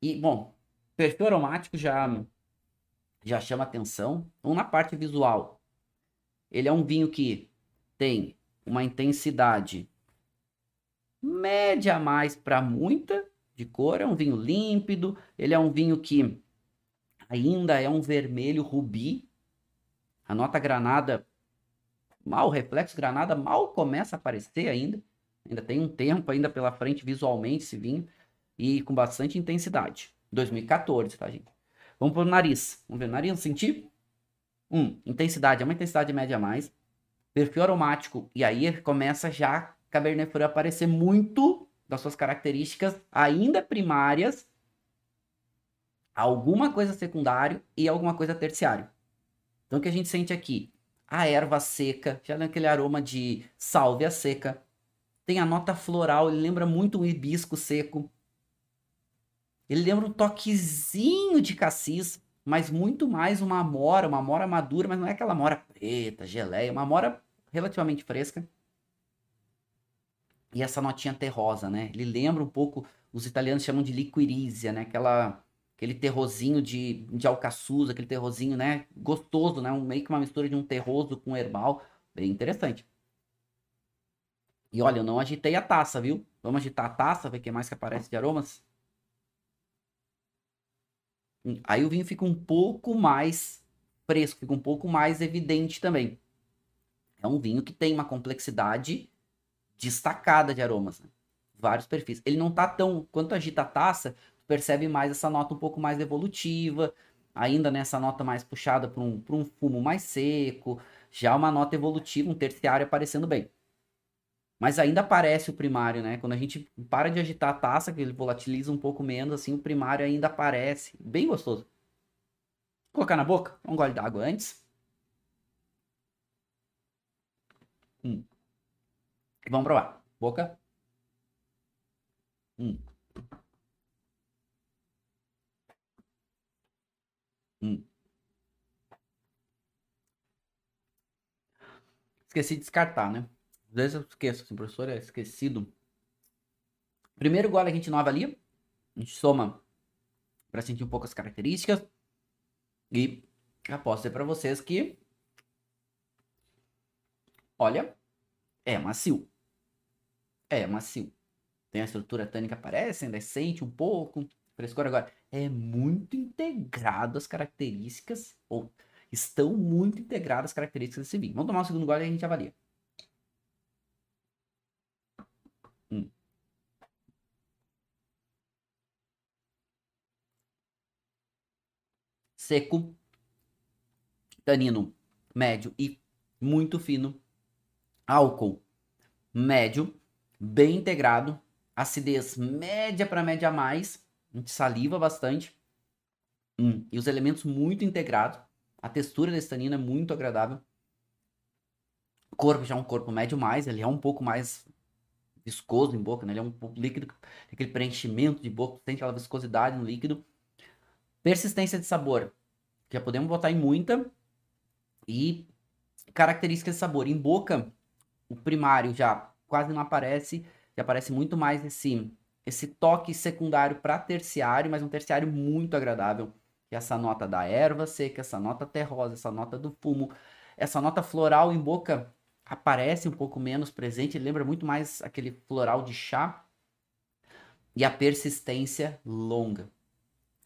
E, bom, perfil aromático já chama atenção. Então, na parte visual, ele é um vinho que tem uma intensidade média a mais para muita de cor. É um vinho límpido. Ele é um vinho que ainda é um vermelho rubi. A nota granada, o reflexo granada mal começa a aparecer ainda. Ainda tem um tempo ainda pela frente visualmente esse vinho. E com bastante intensidade. 2014, tá, gente? Vamos pro nariz. Vamos ver o nariz, sentir? Intensidade. É uma intensidade média a mais. Perfil aromático. E aí começa já Cabernet Franc aparecer muito das suas características ainda primárias, alguma coisa secundário e alguma coisa terciário. Então o que a gente sente aqui? A erva seca, já naquele aroma de sálvia seca. Tem a nota floral, ele lembra muito um hibisco seco. Ele lembra um toquezinho de cassis, mas muito mais uma amora madura, mas não é aquela amora preta, geleia, uma amora relativamente fresca. E essa notinha terrosa, né? Ele lembra um pouco, os italianos chamam de liquirizia, né? Aquele terrozinho de alcaçuz, aquele terrozinho, né? Gostoso, né? Meio que uma mistura de um terroso com herbal. Bem interessante. E olha, eu não agitei a taça, viu? Vamos agitar a taça, ver o que mais que aparece de aromas. Aí o vinho fica um pouco mais fresco, fica um pouco mais evidente também. É um vinho que tem uma complexidade destacada de aromas, né? Vários perfis. Ele não tá tão... Quanto agita a taça, percebe mais essa nota um pouco mais evolutiva, ainda nessa nota mais puxada para um fumo mais seco, Já uma nota evolutiva, um terciário aparecendo bem. Mas ainda aparece o primário, né? Quando a gente para de agitar a taça, que ele volatiliza um pouco menos, assim, o primário ainda aparece. Bem gostoso. Vou colocar na boca, um gole d'água antes. Vamos provar. Boca. Hum, hum. Esqueci de descartar, né? Às vezes eu esqueço, assim, professor, é esquecido. Primeiro gole a gente não avalia. A gente soma para sentir um pouco as características. E já posso dizer para vocês que, olha, é macio. É macio. Tem a estrutura tânica aparece, ainda sente um pouco. Frescor agora. É muito integrado as características, ou estão muito integradas as características desse vinho. Vamos tomar o segundo gole e a gente avalia. Hum. Seco, tanino médio e muito fino. Álcool médio, bem integrado. Acidez média para média a mais. A gente saliva bastante. E os elementos muito integrados. A textura desse tanino é muito agradável. O corpo já é um corpo médio mais, ele é um pouco mais viscoso em boca, né? Ele é um pouco líquido, aquele preenchimento de boca, tem aquela viscosidade no líquido. Persistência de sabor, já podemos botar em muita. E características de sabor. Em boca, o primário já quase não aparece, já aparece muito mais esse toque secundário para terciário, mas um terciário muito agradável. Que é essa nota da erva seca, essa nota terrosa, essa nota do fumo, essa nota floral em boca aparece um pouco menos presente, lembra muito mais aquele floral de chá. E a persistência longa,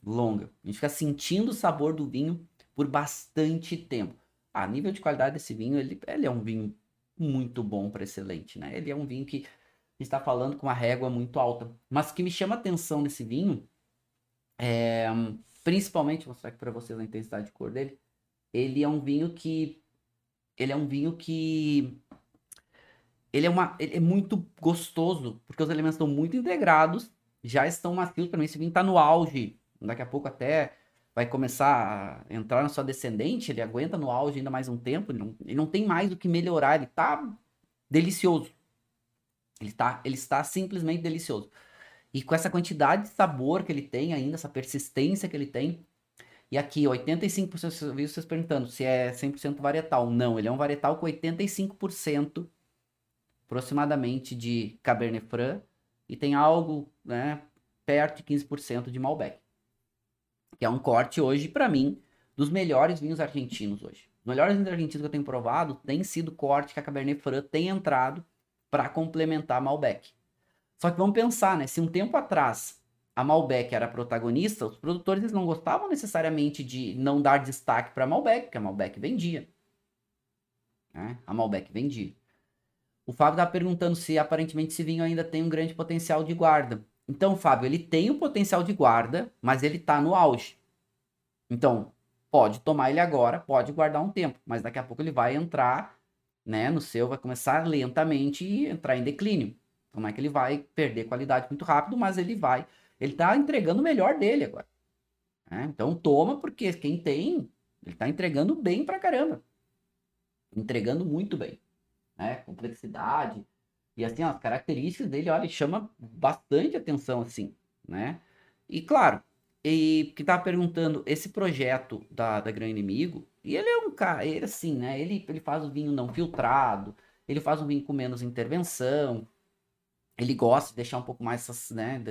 longa. A gente fica sentindo o sabor do vinho por bastante tempo. A nível de qualidade desse vinho, ele é um vinho muito bom para excelente, né? Ele é um vinho que está falando com uma régua muito alta. Mas o que me chama atenção nesse vinho é, principalmente, vou mostrar aqui para vocês a intensidade de cor dele. Ele é um vinho que ele é um vinho que ele é muito gostoso, porque os elementos estão muito integrados, já estão macios. Para mim, esse vinho está no auge. Daqui a pouco até vai começar a entrar na sua descendente, ele aguenta no auge ainda mais um tempo, ele não tem mais o que melhorar, ele tá delicioso. Ele está simplesmente delicioso. E com essa quantidade de sabor que ele tem ainda, essa persistência que ele tem, e aqui 85%, eu vi vocês perguntando se é 100% varietal. Não, ele é um varietal com 85% aproximadamente de Cabernet Franc e tem algo, né, perto de 15% de Malbec, que é um corte hoje, para mim, dos melhores vinhos argentinos hoje. Os melhores vinhos argentinos que eu tenho provado tem sido corte que a Cabernet Franc tem entrado para complementar a Malbec. Só que vamos pensar, né? Se um tempo atrás a Malbec era a protagonista, os produtores eles não gostavam necessariamente de não dar destaque para a Malbec, porque a Malbec vendia. Né? A Malbec vendia. O Fábio está perguntando se aparentemente esse vinho ainda tem um grande potencial de guarda. Então, Fábio, ele tem um potencial de guarda, mas ele está no auge. Então, pode tomar ele agora, pode guardar um tempo, mas daqui a pouco ele vai entrar, né, no seu, vai começar lentamente e entrar em declínio. Como é que ele vai perder qualidade muito rápido, mas ele tá entregando o melhor dele agora. Né? Então, toma, porque quem tem, ele tá entregando bem pra caramba. Entregando muito bem. Né? Complexidade. E assim, ó, as características dele, olha, chama bastante atenção, assim, né? E claro, e que tava perguntando, esse projeto da Grande Inimigo, e ele é um cara, ele assim, né? Ele faz o vinho não filtrado, ele faz o vinho com menos intervenção, ele gosta de deixar um pouco mais, né,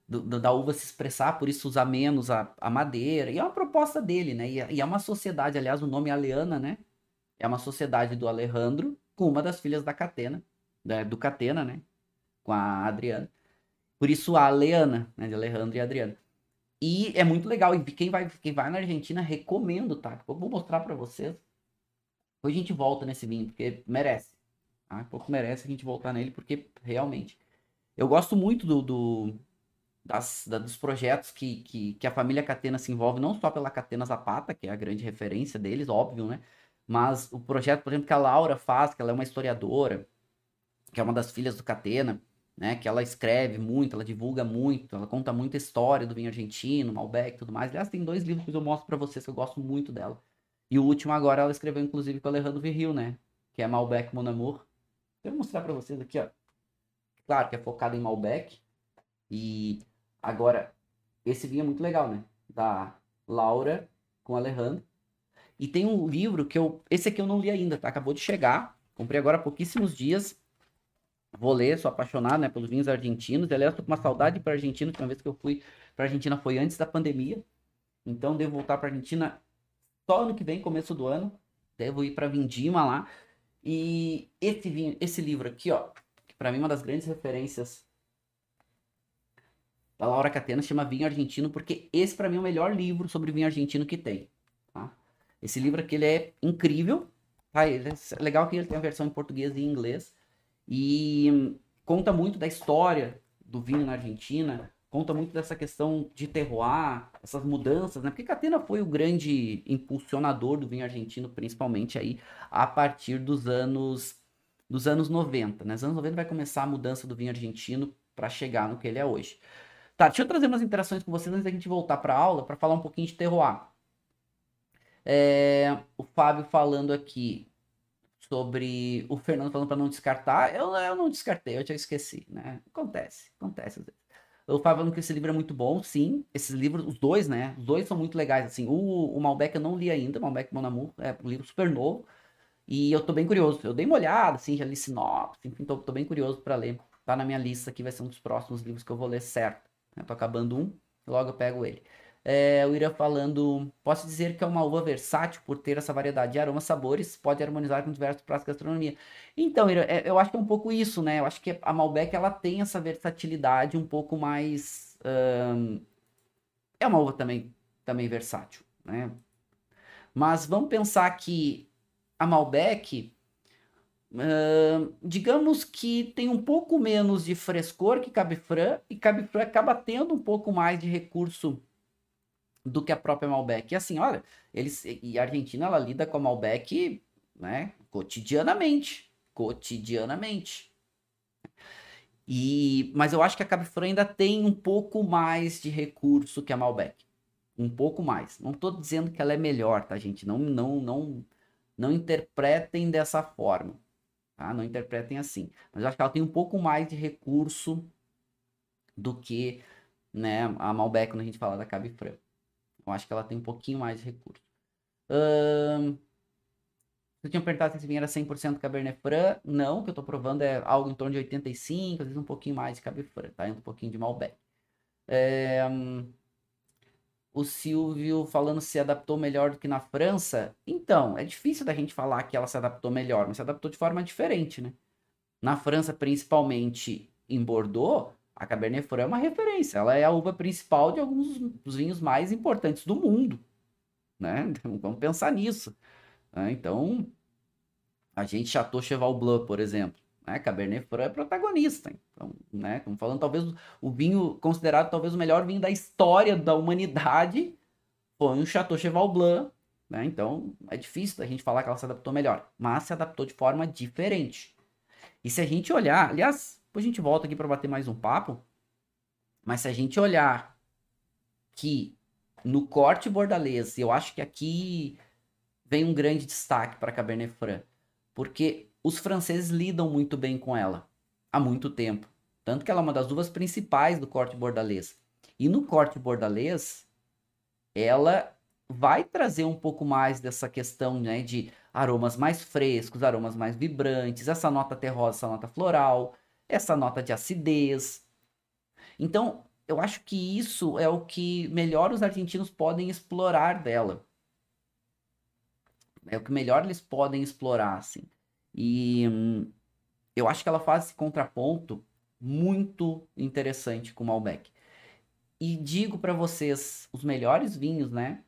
da uva se expressar, por isso usar menos a madeira, e é uma proposta dele, né? E é uma sociedade, aliás, o nome é Aleana, né? É uma sociedade do Alejandro com uma das filhas da Catena, do Catena, né? Com a Adriana. Por isso a Aleana, né? De Alejandro e Adriana. E é muito legal. E quem vai na Argentina, recomendo, tá? Eu vou mostrar pra vocês. Depois a gente volta nesse vinho, porque merece. Tá? Um pouco merece a gente voltar nele, porque realmente. Eu gosto muito dos projetos que a família Catena se envolve, não só pela Catena Zapata, que é a grande referência deles, óbvio, né? Mas o projeto, por exemplo, que a Laura faz, que ela é uma historiadora, que é uma das filhas do Catena, né? Que ela escreve muito, ela divulga muito, ela conta muita história do vinho argentino, Malbec e tudo mais. Aliás, tem 2 livros que eu mostro para vocês que eu gosto muito dela. E o último agora ela escreveu, inclusive, com o Alejandro Virril, né? Que é Malbec Mon Amour. Eu vou mostrar para vocês aqui, ó. Claro que é focado em Malbec. E agora, esse vinho é muito legal, né? Da Laura com o Alejandro. E tem um livro que eu. Esse aqui eu não li ainda, tá? Acabou de chegar. Comprei agora há pouquíssimos dias. Vou ler, sou apaixonado, né, pelos vinhos argentinos. Aliás, tô com uma saudade para Argentina. A última vez que eu fui para Argentina foi antes da pandemia. Então, devo voltar para Argentina só ano que vem, começo do ano. Devo ir para Vindima lá. E esse vinho, esse livro aqui, ó, que para mim é uma das grandes referências da Laura Catena, chama Vinho Argentino, porque esse para mim é o melhor livro sobre vinho argentino que tem, tá? Esse livro aqui ele é incrível, tá? Ele é legal que ele tem a versão em português e em inglês. E conta muito da história do vinho na Argentina, conta muito dessa questão de terroir, essas mudanças, né? Porque Catena foi o grande impulsionador do vinho argentino, principalmente aí a partir dos anos 90, né? Nos anos 90 vai começar a mudança do vinho argentino para chegar no que ele é hoje. Tá, deixa eu trazer umas interações com vocês antes da gente voltar para a aula, para falar um pouquinho de terroir. O Fábio falando aqui sobre o Fernando falando para não descartar. Eu não descartei, eu já esqueci, né? Acontece às vezes. O Fábio falando que esse livro é muito bom, sim. Esses livros, os dois, né? Os dois são muito legais, assim. O Malbec eu não li ainda, Malbec Mon Amour, é um livro super novo. E eu tô bem curioso. Eu dei uma olhada, assim, já li sinopse, enfim, tô bem curioso para ler. Tá na minha lista aqui, vai ser um dos próximos livros que eu vou ler certo. Eu tô acabando um, logo eu pego ele. O Ira falando, posso dizer que é uma uva versátil por ter essa variedade de aromas, sabores, pode harmonizar com diversos pratos de gastronomia. Então, Ira, eu acho que é um pouco isso, né? Eu acho que a Malbec, ela tem essa versatilidade um pouco mais... É uma uva também versátil, né? Mas vamos pensar que a Malbec, digamos que tem um pouco menos de frescor que Cabe Franc, e Cabe Franc acaba tendo um pouco mais de recurso do que a própria Malbec. E assim, olha, e a Argentina ela lida com a Malbec, né, cotidianamente, cotidianamente. Mas eu acho que a Cabe Franc ainda tem um pouco mais de recurso que a Malbec, um pouco mais. Não estou dizendo que ela é melhor, tá, gente? Não interpretem dessa forma, tá? Não interpretem assim. Mas eu acho que ela tem um pouco mais de recurso do que, né, a Malbec quando a gente fala da Cabe Franc. Eu acho que ela tem um pouquinho mais de recurso. Você tinha perguntado se esse vinho era 100% Cabernet Franc. Não, o que eu tô provando é algo em torno de 85, às vezes um pouquinho mais de Cabernet Franc, tá? Um pouquinho de Malbec. O Silvio falando se adaptou melhor do que na França. Então, é difícil da gente falar que ela se adaptou melhor, mas se adaptou de forma diferente, né? Na França, principalmente em Bordeaux, a Cabernet Franc é uma referência. Ela é a uva principal de alguns dos vinhos mais importantes do mundo, né? Então, vamos pensar nisso, né? Então, a gente Chateau Cheval Blanc, por exemplo, né? Cabernet Franc é protagonista. Então, né? Estamos falando talvez o vinho considerado talvez o melhor vinho da história da humanidade foi um Chateau Cheval Blanc, né? Então, é difícil a gente falar que ela se adaptou melhor, mas se adaptou de forma diferente. E se a gente olhar, aliás, depois a gente volta aqui para bater mais um papo, mas se a gente olhar que no corte bordalês, eu acho que aqui vem um grande destaque para a Cabernet Franc, porque os franceses lidam muito bem com ela há muito tempo, tanto que ela é uma das uvas principais do corte bordalês. E no corte bordalês, ela vai trazer um pouco mais dessa questão, né, de aromas mais frescos, aromas mais vibrantes, essa nota terrosa, essa nota floral, essa nota de acidez. Então, eu acho que isso é o que melhor os argentinos podem explorar dela. É o que melhor eles podem explorar, assim. E eu acho que ela faz esse contraponto muito interessante com o Malbec. E digo para vocês, os melhores vinhos, né,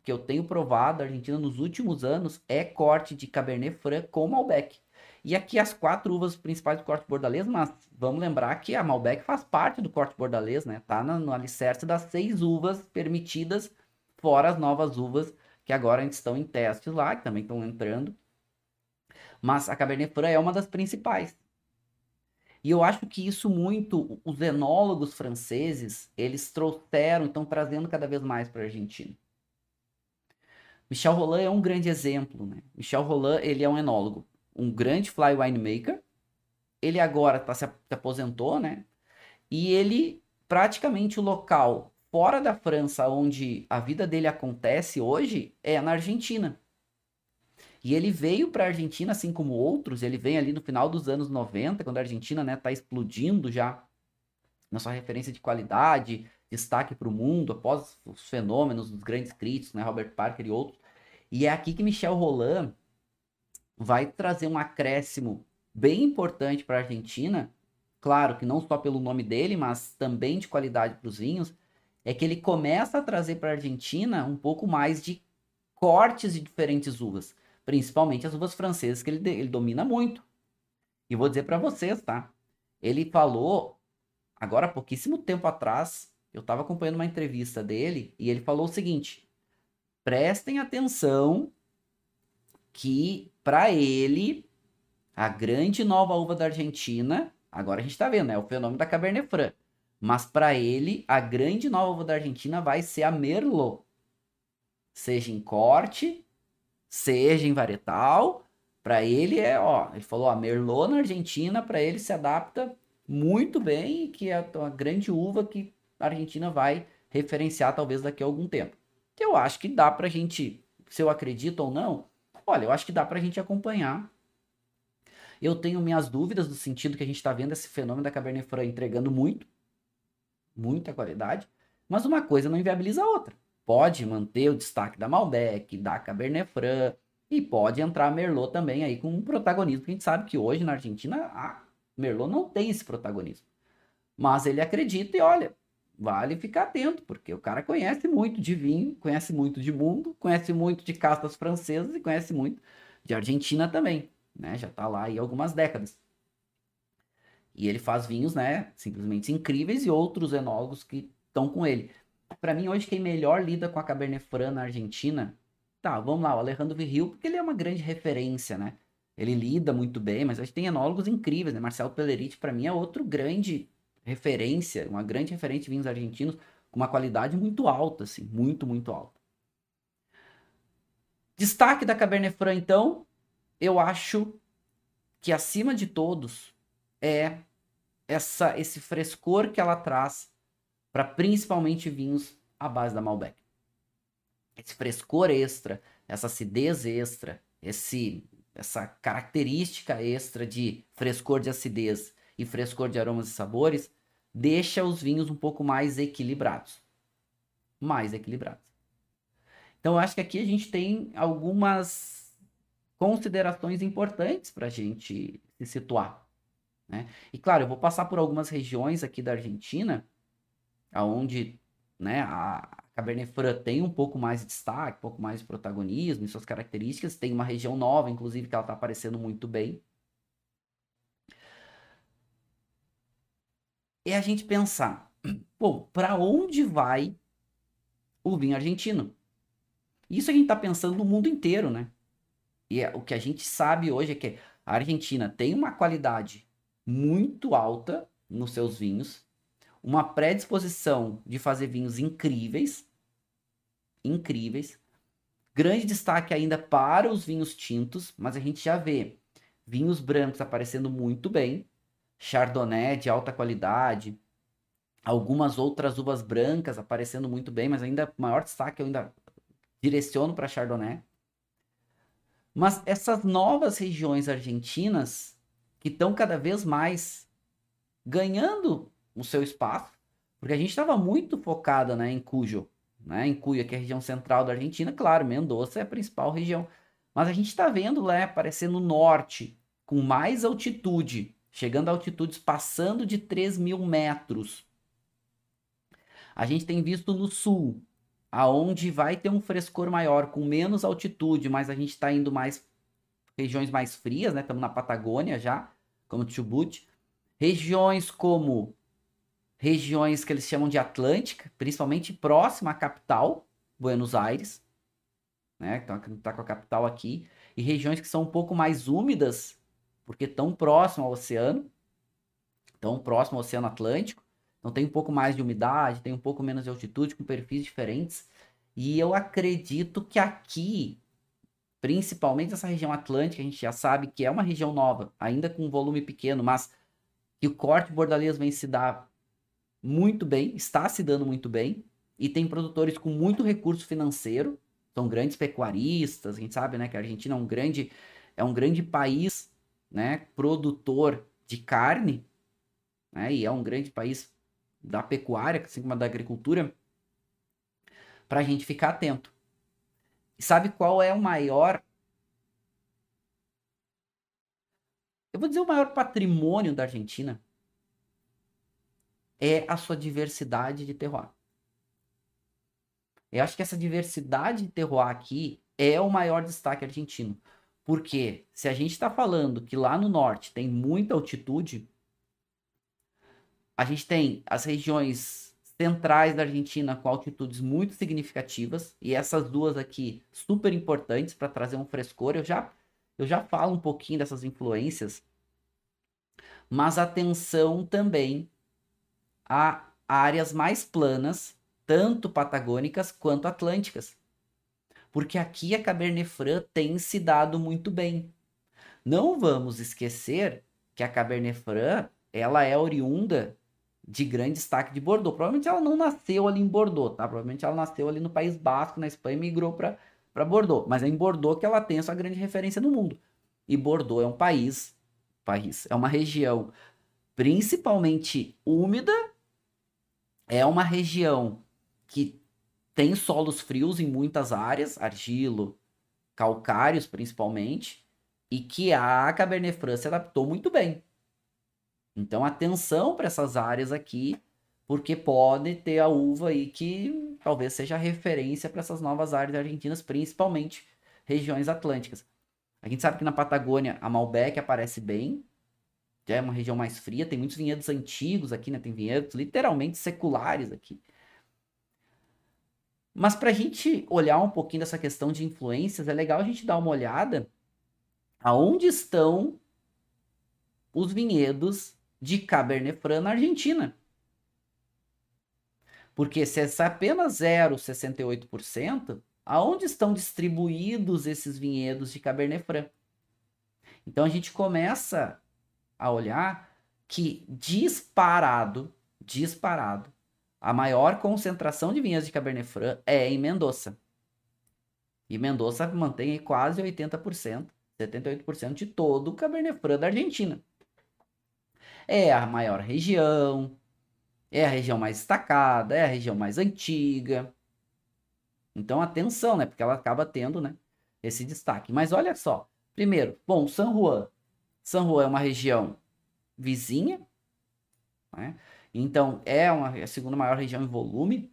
que eu tenho provado da Argentina nos últimos anos é corte de Cabernet Franc com Malbec. E aqui as 4 uvas principais do corte bordalês, mas vamos lembrar que a Malbec faz parte do corte bordalês, né? Tá no alicerce das 6 uvas permitidas, fora as novas uvas que agora ainda estão em testes lá, que também estão entrando. Mas a Cabernet Franc é uma das principais. E eu acho que isso muito, os enólogos franceses, eles trouxeram, estão trazendo cada vez mais para a Argentina. Michel Rolland é um grande exemplo, né? Michel Rolland, ele é um enólogo, um grande fly winemaker. Ele agora se aposentou, né? E ele, praticamente o local fora da França onde a vida dele acontece hoje é na Argentina. E ele veio para a Argentina, assim como outros, ele vem ali no final dos anos 90, quando a Argentina, né, tá explodindo já na sua referência de qualidade, destaque para o mundo, após os fenômenos dos grandes críticos, né, Robert Parker e outros. E é aqui que Michel Rolland vai trazer um acréscimo bem importante para a Argentina, claro que não só pelo nome dele, mas também de qualidade para os vinhos, é que ele começa a trazer para a Argentina um pouco mais de cortes de diferentes uvas, principalmente as uvas francesas, que ele domina muito. E vou dizer para vocês, tá? Ele falou, agora há pouquíssimo tempo atrás, eu estava acompanhando uma entrevista dele, e ele falou o seguinte: prestem atenção que, para ele, a grande nova uva da Argentina, agora a gente tá vendo, é o fenômeno da Cabernet Franc. Mas para ele, a grande nova uva da Argentina vai ser a Merlot. Seja em corte, seja em varietal. Para ele é, ó, ele falou, a Merlot na Argentina, para ele se adapta muito bem e que é a grande uva que a Argentina vai referenciar talvez daqui a algum tempo. Que eu acho que dá pra gente, se eu acredito ou não, olha, eu acho que dá pra gente acompanhar. Eu tenho minhas dúvidas no sentido que a gente está vendo esse fenômeno da Cabernet Franc entregando muita qualidade, mas uma coisa não inviabiliza a outra. Pode manter o destaque da Malbec, da Cabernet Franc, e pode entrar a Merlot também aí com um protagonismo, porque a gente sabe que hoje na Argentina a Merlot não tem esse protagonismo. Mas ele acredita e olha, vale ficar atento, porque o cara conhece muito de vinho, conhece muito de mundo, conhece muito de castas francesas e conhece muito de Argentina também, né? Já tá lá aí algumas décadas. E ele faz vinhos, né, simplesmente incríveis e outros enólogos que estão com ele. Para mim, hoje, quem melhor lida com a Cabernet Franc na Argentina, tá, vamos lá, o Alejandro Virril, porque ele é uma grande referência, né? Ele lida muito bem, mas a gente tem enólogos incríveis, né? Marcelo Pelleriti, para mim, é outro grande referência, uma grande referência de vinhos argentinos, com uma qualidade muito alta, assim, muito alta. Destaque da Cabernet Franc, então, eu acho que acima de todos é esse frescor que ela traz para principalmente vinhos à base da Malbec. Esse frescor extra, essa acidez extra, essa característica extra de frescor de acidez e frescor de aromas e sabores, deixa os vinhos um pouco mais equilibrados. Mais equilibrados. Então, eu acho que aqui a gente tem algumas considerações importantes para a gente se situar, né? E claro, eu vou passar por algumas regiões aqui da Argentina, aonde, né, a Cabernet Franc tem um pouco mais de destaque, um pouco mais de protagonismo em suas características. Tem uma região nova, inclusive, que ela está aparecendo muito bem. É a gente pensar, pô, para onde vai o vinho argentino? Isso a gente está pensando no mundo inteiro, né? E o que a gente sabe hoje é que a Argentina tem uma qualidade muito alta nos seus vinhos, uma predisposição de fazer vinhos incríveis, incríveis. Grande destaque ainda para os vinhos tintos, mas a gente já vê vinhos brancos aparecendo muito bem, Chardonnay de alta qualidade, algumas outras uvas brancas aparecendo muito bem, mas ainda maior destaque eu ainda direciono para Chardonnay. Mas essas novas regiões argentinas que estão cada vez mais ganhando o seu espaço, porque a gente estava muito focada, né, em Cuyo, né, em Cuyo, que é a região central da Argentina, claro, Mendoza é a principal região, mas a gente está vendo lá aparecer no norte, com mais altitude, chegando a altitudes passando de 3.000 metros. A gente tem visto no sul, aonde vai ter um frescor maior, com menos altitude, mas a gente está indo mais regiões mais frias, né? Estamos na Patagônia já, como Chubut. Regiões como regiões que eles chamam de Atlântica, principalmente próxima à capital, Buenos Aires. né? Então, tá com a capital aqui. E regiões que são um pouco mais úmidas, porque estão próximo ao oceano, tão próximo ao Oceano Atlântico. Então tem um pouco mais de umidade, tem um pouco menos de altitude, com perfis diferentes. E eu acredito que aqui, principalmente essa região atlântica, a gente já sabe que é uma região nova, ainda com um volume pequeno, mas que o corte bordalês vem se dar muito bem, está se dando muito bem, e tem produtores com muito recurso financeiro, são grandes pecuaristas, a gente sabe, né, que a Argentina é um grande país, né, produtor de carne, né, e é um grande país da pecuária, assim como da agricultura, para a gente ficar atento. E sabe qual é o maior, eu vou dizer o maior patrimônio da Argentina? É a sua diversidade de terroir. Eu acho que essa diversidade de terroir aqui é o maior destaque argentino. Porque se a gente está falando que lá no norte tem muita altitude, a gente tem as regiões centrais da Argentina com altitudes muito significativas, e essas duas aqui super importantes para trazer um frescor. Eu já falo um pouquinho dessas influências, mas atenção também a áreas mais planas, tanto patagônicas quanto atlânticas. Porque aqui a Cabernet Franc tem se dado muito bem. Não vamos esquecer que a Cabernet Franc, ela é oriunda de grande destaque de Bordeaux. Provavelmente ela não nasceu ali em Bordeaux, tá? Provavelmente ela nasceu ali no País Basco, na Espanha, e migrou para Bordeaux. Mas é em Bordeaux que ela tem a sua grande referência no mundo. E Bordeaux é um é uma região principalmente úmida, é uma região que tem solos frios em muitas áreas, argilo, calcários principalmente, e que a Cabernet Franc se adaptou muito bem. Então, atenção para essas áreas aqui, porque pode ter a uva aí que talvez seja referência para essas novas áreas argentinas, principalmente regiões atlânticas. A gente sabe que na Patagônia a Malbec aparece bem, já é uma região mais fria, tem muitos vinhedos antigos aqui, né? Tem vinhedos literalmente seculares aqui. Mas para a gente olhar um pouquinho dessa questão de influências, é legal a gente dar uma olhada aonde estão os vinhedos de Cabernet Franc na Argentina. Porque se é apenas 0,68%, aonde estão distribuídos esses vinhedos de Cabernet Franc? Então a gente começa a olhar que disparado, a maior concentração de vinhedos de Cabernet Franc é em Mendoza. E Mendoza mantém aí quase 80%, 78% de todo o Cabernet Franc da Argentina. É a maior região, é a região mais destacada, é a região mais antiga. Então, atenção, né? Porque ela acaba tendo, né, esse destaque. Mas olha só. Primeiro, bom, San Juan. San Juan é uma região vizinha, né? Então, é a segunda maior região em volume.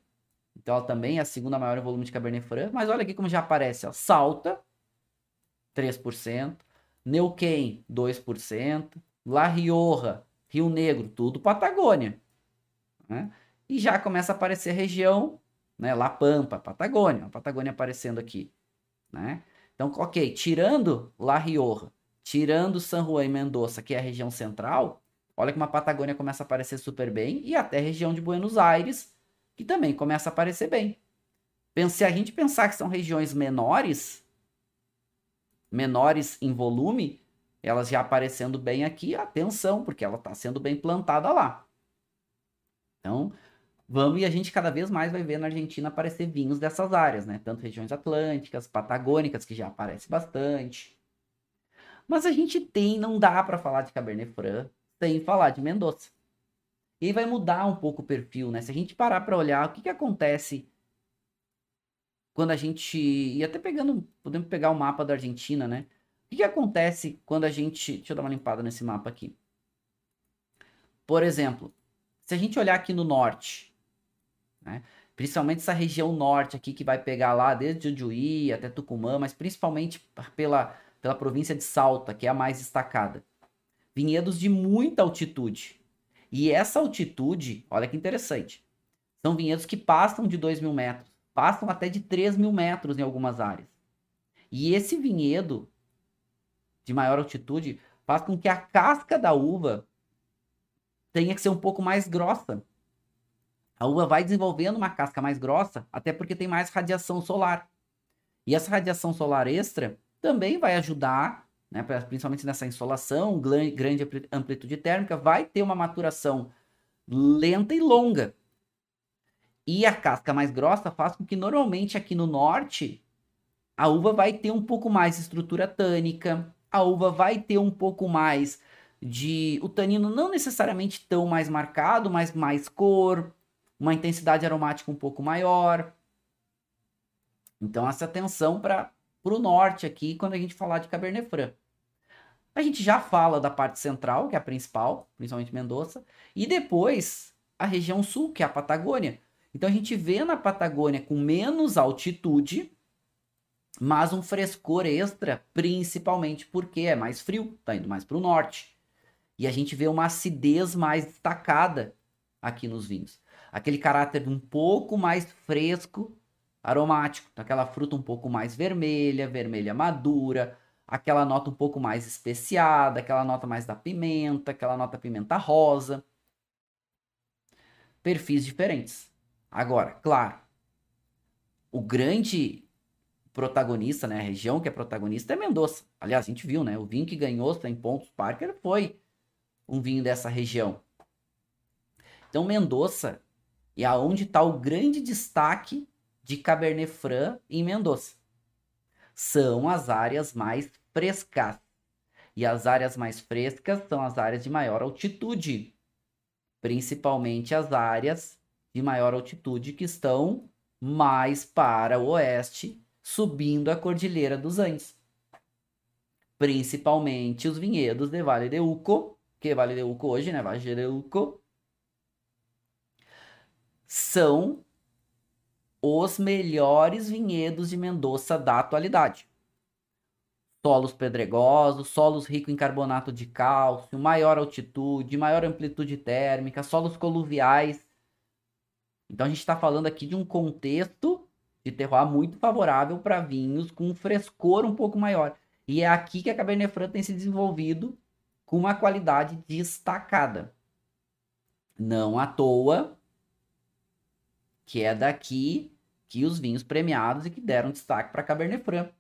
Então, ela também é a segunda maior em volume de Cabernet Franc. Mas olha aqui como já aparece, ó. Salta, 3%. Neuquén, 2%. La Rioja, Rio Negro, tudo Patagônia, né? E já começa a aparecer a região, né? La Pampa, Patagônia, a Patagônia aparecendo aqui, né? Então, ok, tirando La Rioja, tirando San Juan e Mendoza, que é a região central, olha como a Patagônia começa a aparecer super bem, e até a região de Buenos Aires, que também começa a aparecer bem. Se a gente pensar que são regiões menores em volume, elas já aparecendo bem aqui, atenção, porque ela está sendo bem plantada lá. Então, vamos, e a gente cada vez mais vai ver na Argentina aparecer vinhos dessas áreas, né? Tanto regiões atlânticas, patagônicas, que já aparece bastante. Mas a gente não dá para falar de Cabernet Franc sem falar de Mendoza. E aí vai mudar um pouco o perfil, né? Se a gente parar para olhar o que acontece quando a gente, e até podemos pegar o mapa da Argentina, né? O que acontece quando a gente, deixa eu dar uma limpada nesse mapa aqui. Por exemplo, se a gente olhar aqui no norte, né? Principalmente essa região norte aqui que vai pegar lá desde Jujuy até Tucumã, mas principalmente pela província de Salta, que é a mais destacada. Vinhedos de muita altitude. E essa altitude, olha que interessante, são vinhedos que passam de 2.000 metros, passam até de 3.000 metros em algumas áreas. E esse vinhedo de maior altitude faz com que a casca da uva tenha que ser um pouco mais grossa. A uva vai desenvolvendo uma casca mais grossa, até porque tem mais radiação solar. E essa radiação solar extra também vai ajudar, né, principalmente nessa insolação, grande amplitude térmica, vai ter uma maturação lenta e longa. E a casca mais grossa faz com que normalmente aqui no norte a uva vai ter um pouco mais de estrutura tânica, a uva vai ter um pouco mais de... O tanino não necessariamente tão mais marcado, mas mais cor, uma intensidade aromática um pouco maior. Então, essa atenção para o norte aqui, quando a gente falar de Cabernet Franc. A gente já fala da parte central, que é a principal, principalmente Mendoza, e depois a região sul, que é a Patagônia. Então, a gente vê na Patagônia com menos altitude, mas um frescor extra, principalmente porque é mais frio, tá indo mais para o norte. E a gente vê uma acidez mais destacada aqui nos vinhos. Aquele caráter um pouco mais fresco, aromático, aquela fruta um pouco mais vermelha, vermelha madura, aquela nota um pouco mais especiada, aquela nota mais da pimenta, aquela nota pimenta rosa. Perfis diferentes. Agora, claro, o grande protagonista, né, a região que é protagonista é Mendoza. Aliás, a gente viu, né, o vinho que ganhou 100 pontos Parker foi um vinho dessa região. Então, Mendoza é aonde está o grande destaque de Cabernet Franc em Mendoza. São as áreas mais frescas. E as áreas mais frescas são as áreas de maior altitude. Principalmente as áreas de maior altitude que estão mais para o oeste, subindo a Cordilheira dos Andes. Principalmente os vinhedos de Vale de Uco, que Vale de Uco hoje, né? Vale de Uco, são os melhores vinhedos de Mendoza da atualidade. Solos pedregosos, solos ricos em carbonato de cálcio, maior altitude, maior amplitude térmica, solos coluviais. Então a gente está falando aqui de um contexto de terroir muito favorável para vinhos com um frescor um pouco maior. E é aqui que a Cabernet Franc tem se desenvolvido com uma qualidade destacada. Não à toa que é daqui que os vinhos premiados e que deram destaque para Cabernet Franc,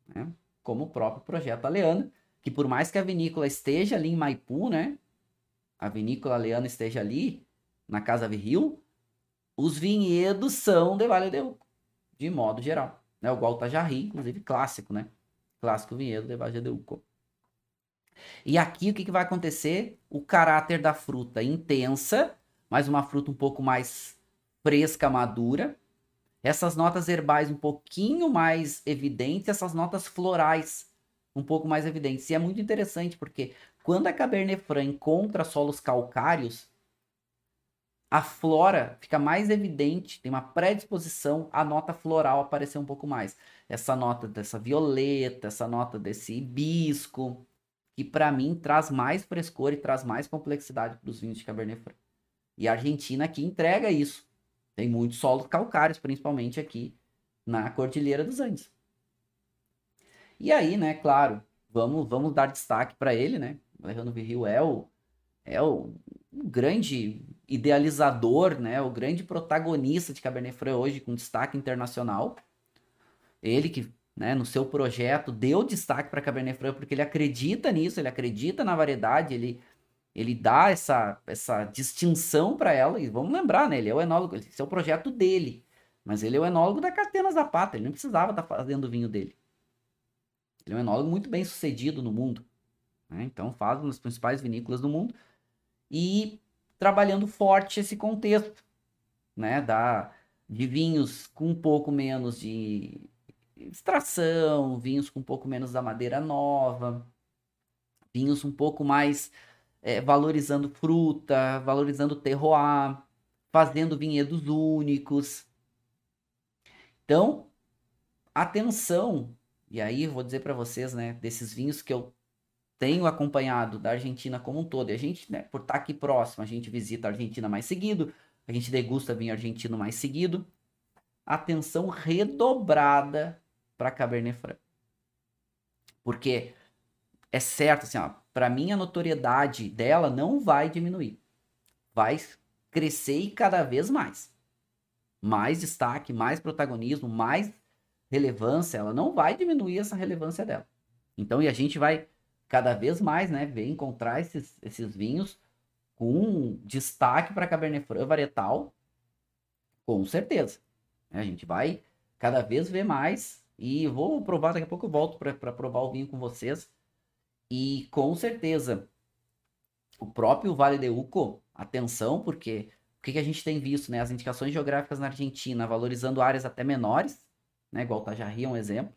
né? Como o próprio Projeto Aleana, que por mais que a vinícola esteja ali em Maipu, né? A vinícola Aleana esteja ali na Casa Virril, os vinhedos são de Vale de Uco, de modo geral, né? O Gualtajarri, inclusive clássico, né? Clássico vinhedo de Vale de Uco. E aqui o que vai acontecer? O caráter da fruta intensa, mas uma fruta um pouco mais fresca, madura. Essas notas herbais um pouquinho mais evidentes, essas notas florais um pouco mais evidentes. E é muito interessante porque quando a Cabernet Franc encontra solos calcários, a flora fica mais evidente, tem uma predisposição à nota floral aparecer um pouco mais. Essa nota dessa violeta, essa nota desse hibisco, que para mim traz mais frescor e traz mais complexidade para os vinhos de Cabernet Franc. E a Argentina aqui entrega isso. Tem muitos solos calcários, principalmente aqui na Cordilheira dos Andes. E aí, né, claro, vamos dar destaque para ele, né? O Alejandro Virril é o grande idealizador, né? O grande protagonista de Cabernet Franc hoje, com destaque internacional. Ele que, né, no seu projeto deu destaque para Cabernet Franc porque ele acredita nisso, ele acredita na variedade, ele dá essa distinção para ela, e vamos lembrar, né? Ele é o enólogo, esse é o projeto dele, mas ele é o enólogo da Catena Zapata, ele não precisava estar fazendo o vinho dele. Ele é um enólogo muito bem sucedido no mundo, né? Então faz uma das principais vinícolas do mundo e trabalhando forte esse contexto, né? De vinhos com um pouco menos de extração, vinhos com um pouco menos da madeira nova, vinhos um pouco mais valorizando fruta, valorizando terroir, fazendo vinhedos únicos. Então, atenção, e aí eu vou dizer para vocês, né, desses vinhos que eu tenho acompanhado da Argentina como um todo, e a gente, né, por estar aqui próximo, a gente visita a Argentina mais seguido, a gente degusta vinho argentino mais seguido, atenção redobrada para Cabernet Franc. Porque é certo, assim, ó, para mim a notoriedade dela não vai diminuir. Vai crescer e cada vez mais. Mais destaque, mais protagonismo, mais relevância. Ela não vai diminuir essa relevância dela. Então, e a gente vai cada vez mais, né, ver, encontrar esses vinhos com destaque para Cabernet Franc varietal, com certeza. A gente vai cada vez ver mais e vou provar, daqui a pouco eu volto para provar o vinho com vocês. E com certeza, o próprio Vale de Uco, atenção, porque o que a gente tem visto, né? As indicações geográficas na Argentina valorizando áreas até menores, né? Igual Tajarri é um exemplo.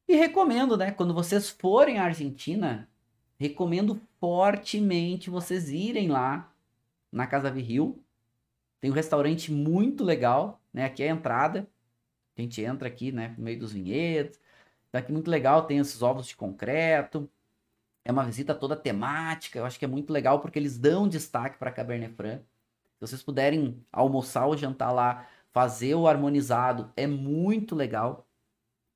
E recomendo, né? Quando vocês forem à Argentina, recomendo fortemente vocês irem lá na Casa Virril. Tem um restaurante muito legal, né? Aqui é a entrada. A gente entra aqui, né? No meio dos vinhedos. Tá aqui muito legal, tem esses ovos de concreto. É uma visita toda temática. Eu acho que é muito legal porque eles dão destaque para Cabernet Franc. Se vocês puderem almoçar ou jantar lá, fazer o harmonizado, é muito legal.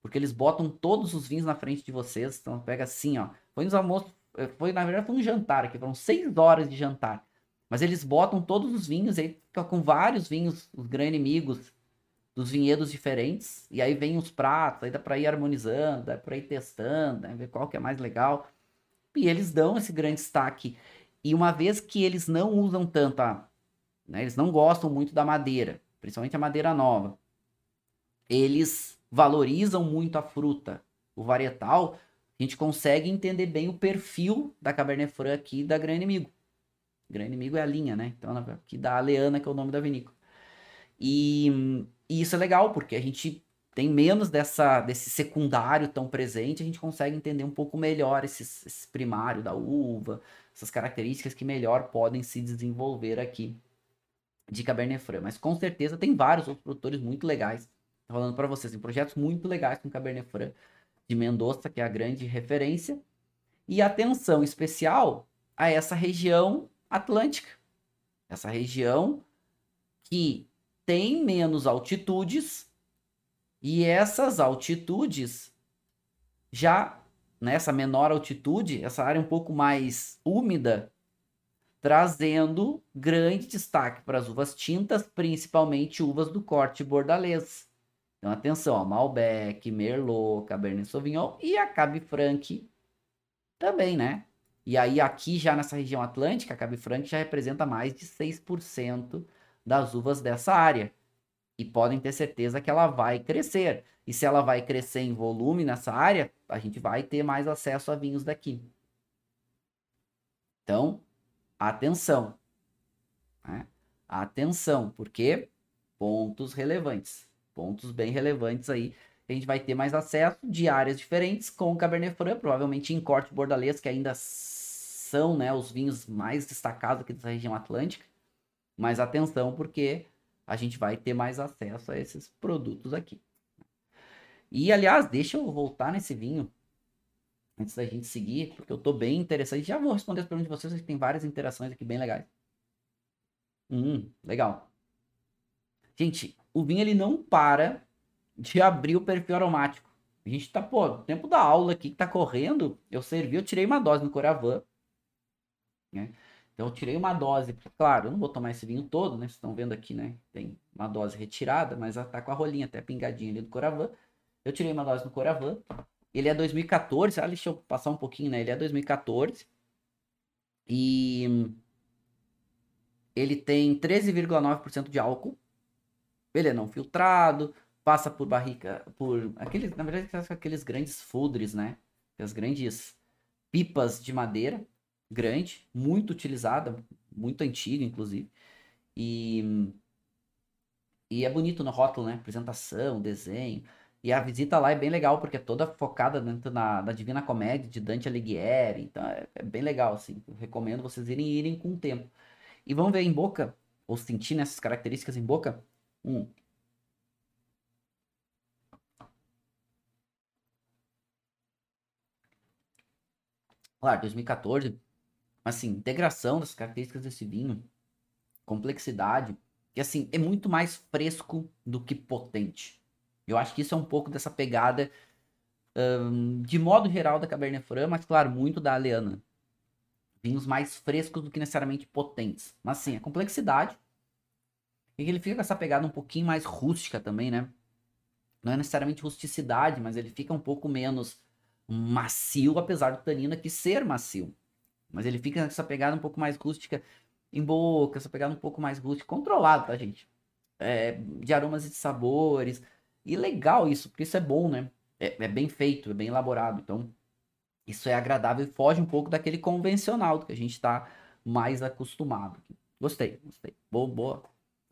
Porque eles botam todos os vinhos na frente de vocês. Então pega assim, ó. Foi nos almoços, na verdade foi um jantar aqui, foram 6 horas de jantar. Mas eles botam todos os vinhos, aí fica com vários vinhos, os grandes inimigos dos vinhedos diferentes. E aí vem os pratos, aí dá pra ir harmonizando, dá pra ir testando, né, ver qual que é mais legal. E eles dão esse grande destaque. E uma vez que eles não usam tanto né, eles não gostam muito da madeira, principalmente a madeira nova. Eles valorizam muito a fruta. O varietal, a gente consegue entender bem o perfil da Cabernet Franc aqui da Gran Inimigo. Gran Inimigo é a linha, né? Então, aqui da Aleana, que é o nome da vinícola. E isso é legal, porque a gente tem menos desse secundário tão presente, a gente consegue entender um pouco melhor esse primário da uva, essas características que melhor podem se desenvolver aqui de Cabernet Franc. Mas com certeza tem vários outros produtores muito legais. Tô falando para vocês, tem projetos muito legais com Cabernet Franc de Mendoza, que é a grande referência, e atenção especial a essa região atlântica. Essa região que tem menos altitudes e essas altitudes já nessa menor altitude, essa área um pouco mais úmida, trazendo grande destaque para as uvas tintas, principalmente uvas do corte bordalês. Então atenção, ó, Malbec, Merlot, Cabernet Sauvignon e a Cab Franc também, né? E aí aqui já nessa região atlântica, a Cab Franc já representa mais de 6% das uvas dessa área. E podem ter certeza que ela vai crescer. E se ela vai crescer em volume nessa área, a gente vai ter mais acesso a vinhos daqui. Então, atenção. Né? Atenção, porque pontos relevantes. Pontos bem relevantes aí. A gente vai ter mais acesso de áreas diferentes com o Cabernet Franc, provavelmente em corte bordalês, que ainda são, né, os vinhos mais destacados aqui dessa região atlântica. Mas atenção, porque a gente vai ter mais acesso a esses produtos aqui. E, aliás, deixa eu voltar nesse vinho, antes da gente seguir, porque eu tô bem interessado. Já vou responder as perguntas de vocês, que tem várias interações aqui bem legais. Legal. Gente, o vinho ele não para de abrir o perfil aromático. A gente tá, pô, no tempo da aula aqui que tá correndo, eu servi, eu tirei uma dose no Coravã, né? Então eu tirei uma dose, claro, eu não vou tomar esse vinho todo, né? Vocês estão vendo aqui, né? Tem uma dose retirada, mas ela tá com a rolinha até pingadinha ali do Coravã. Eu tirei uma dose no Coravã. Ele é 2014, deixa eu passar um pouquinho, né? Ele é 2014. E ele tem 13,9% de álcool. Ele é não filtrado, passa por barrica, por aqueles, na verdade, aqueles grandes fudres, né? As grandes pipas de madeira, grande, muito utilizada, muito antiga, inclusive. E, e é bonito no rótulo, né? Apresentação, desenho. E a visita lá é bem legal, porque é toda focada dentro da Divina Comédia, de Dante Alighieri. Então é bem legal, assim. Eu recomendo vocês irem com o tempo. E vamos ver em boca, ou sentir nessas características em boca. Claro, 2014, assim, integração das características desse vinho, complexidade, que assim, é muito mais fresco do que potente. Eu acho que isso é um pouco dessa pegada De modo geral da Cabernet Franc, mas claro, muito da Aleana. Vinhos mais frescos do que necessariamente potentes. Mas sim, a complexidade. E ele fica com essa pegada um pouquinho mais rústica também, né? Não é necessariamente rusticidade, mas ele fica um pouco menos macio, apesar do tanino aqui ser macio. Mas ele fica com essa pegada um pouco mais rústica em boca, essa pegada um pouco mais rústica, controlado, tá, gente? De aromas e de sabores. E legal isso, porque isso é bom, né? É bem feito, é bem elaborado. Então, isso é agradável e foge um pouco daquele convencional do que a gente tá mais acostumado. Gostei, gostei. Boa, boa.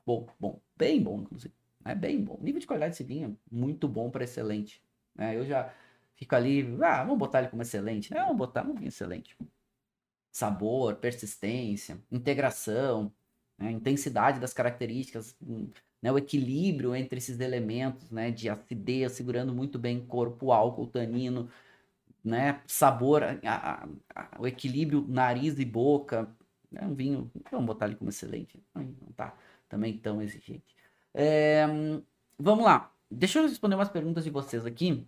Bom, bom. Bem bom, inclusive. É bem bom. O nível de qualidade desse vinho é muito bom para excelente. Eu já fico ali, vamos botar ele como excelente. Vamos botar um vinho excelente. Sabor, persistência, integração, né, intensidade das características, né, o equilíbrio entre esses elementos, né, de acidez, segurando muito bem corpo, álcool, tanino, né, sabor, o equilíbrio nariz e boca. É um vinho, vamos botar ele como excelente. Não tá também tão exigente. Vamos lá. Deixa eu responder umas perguntas de vocês aqui,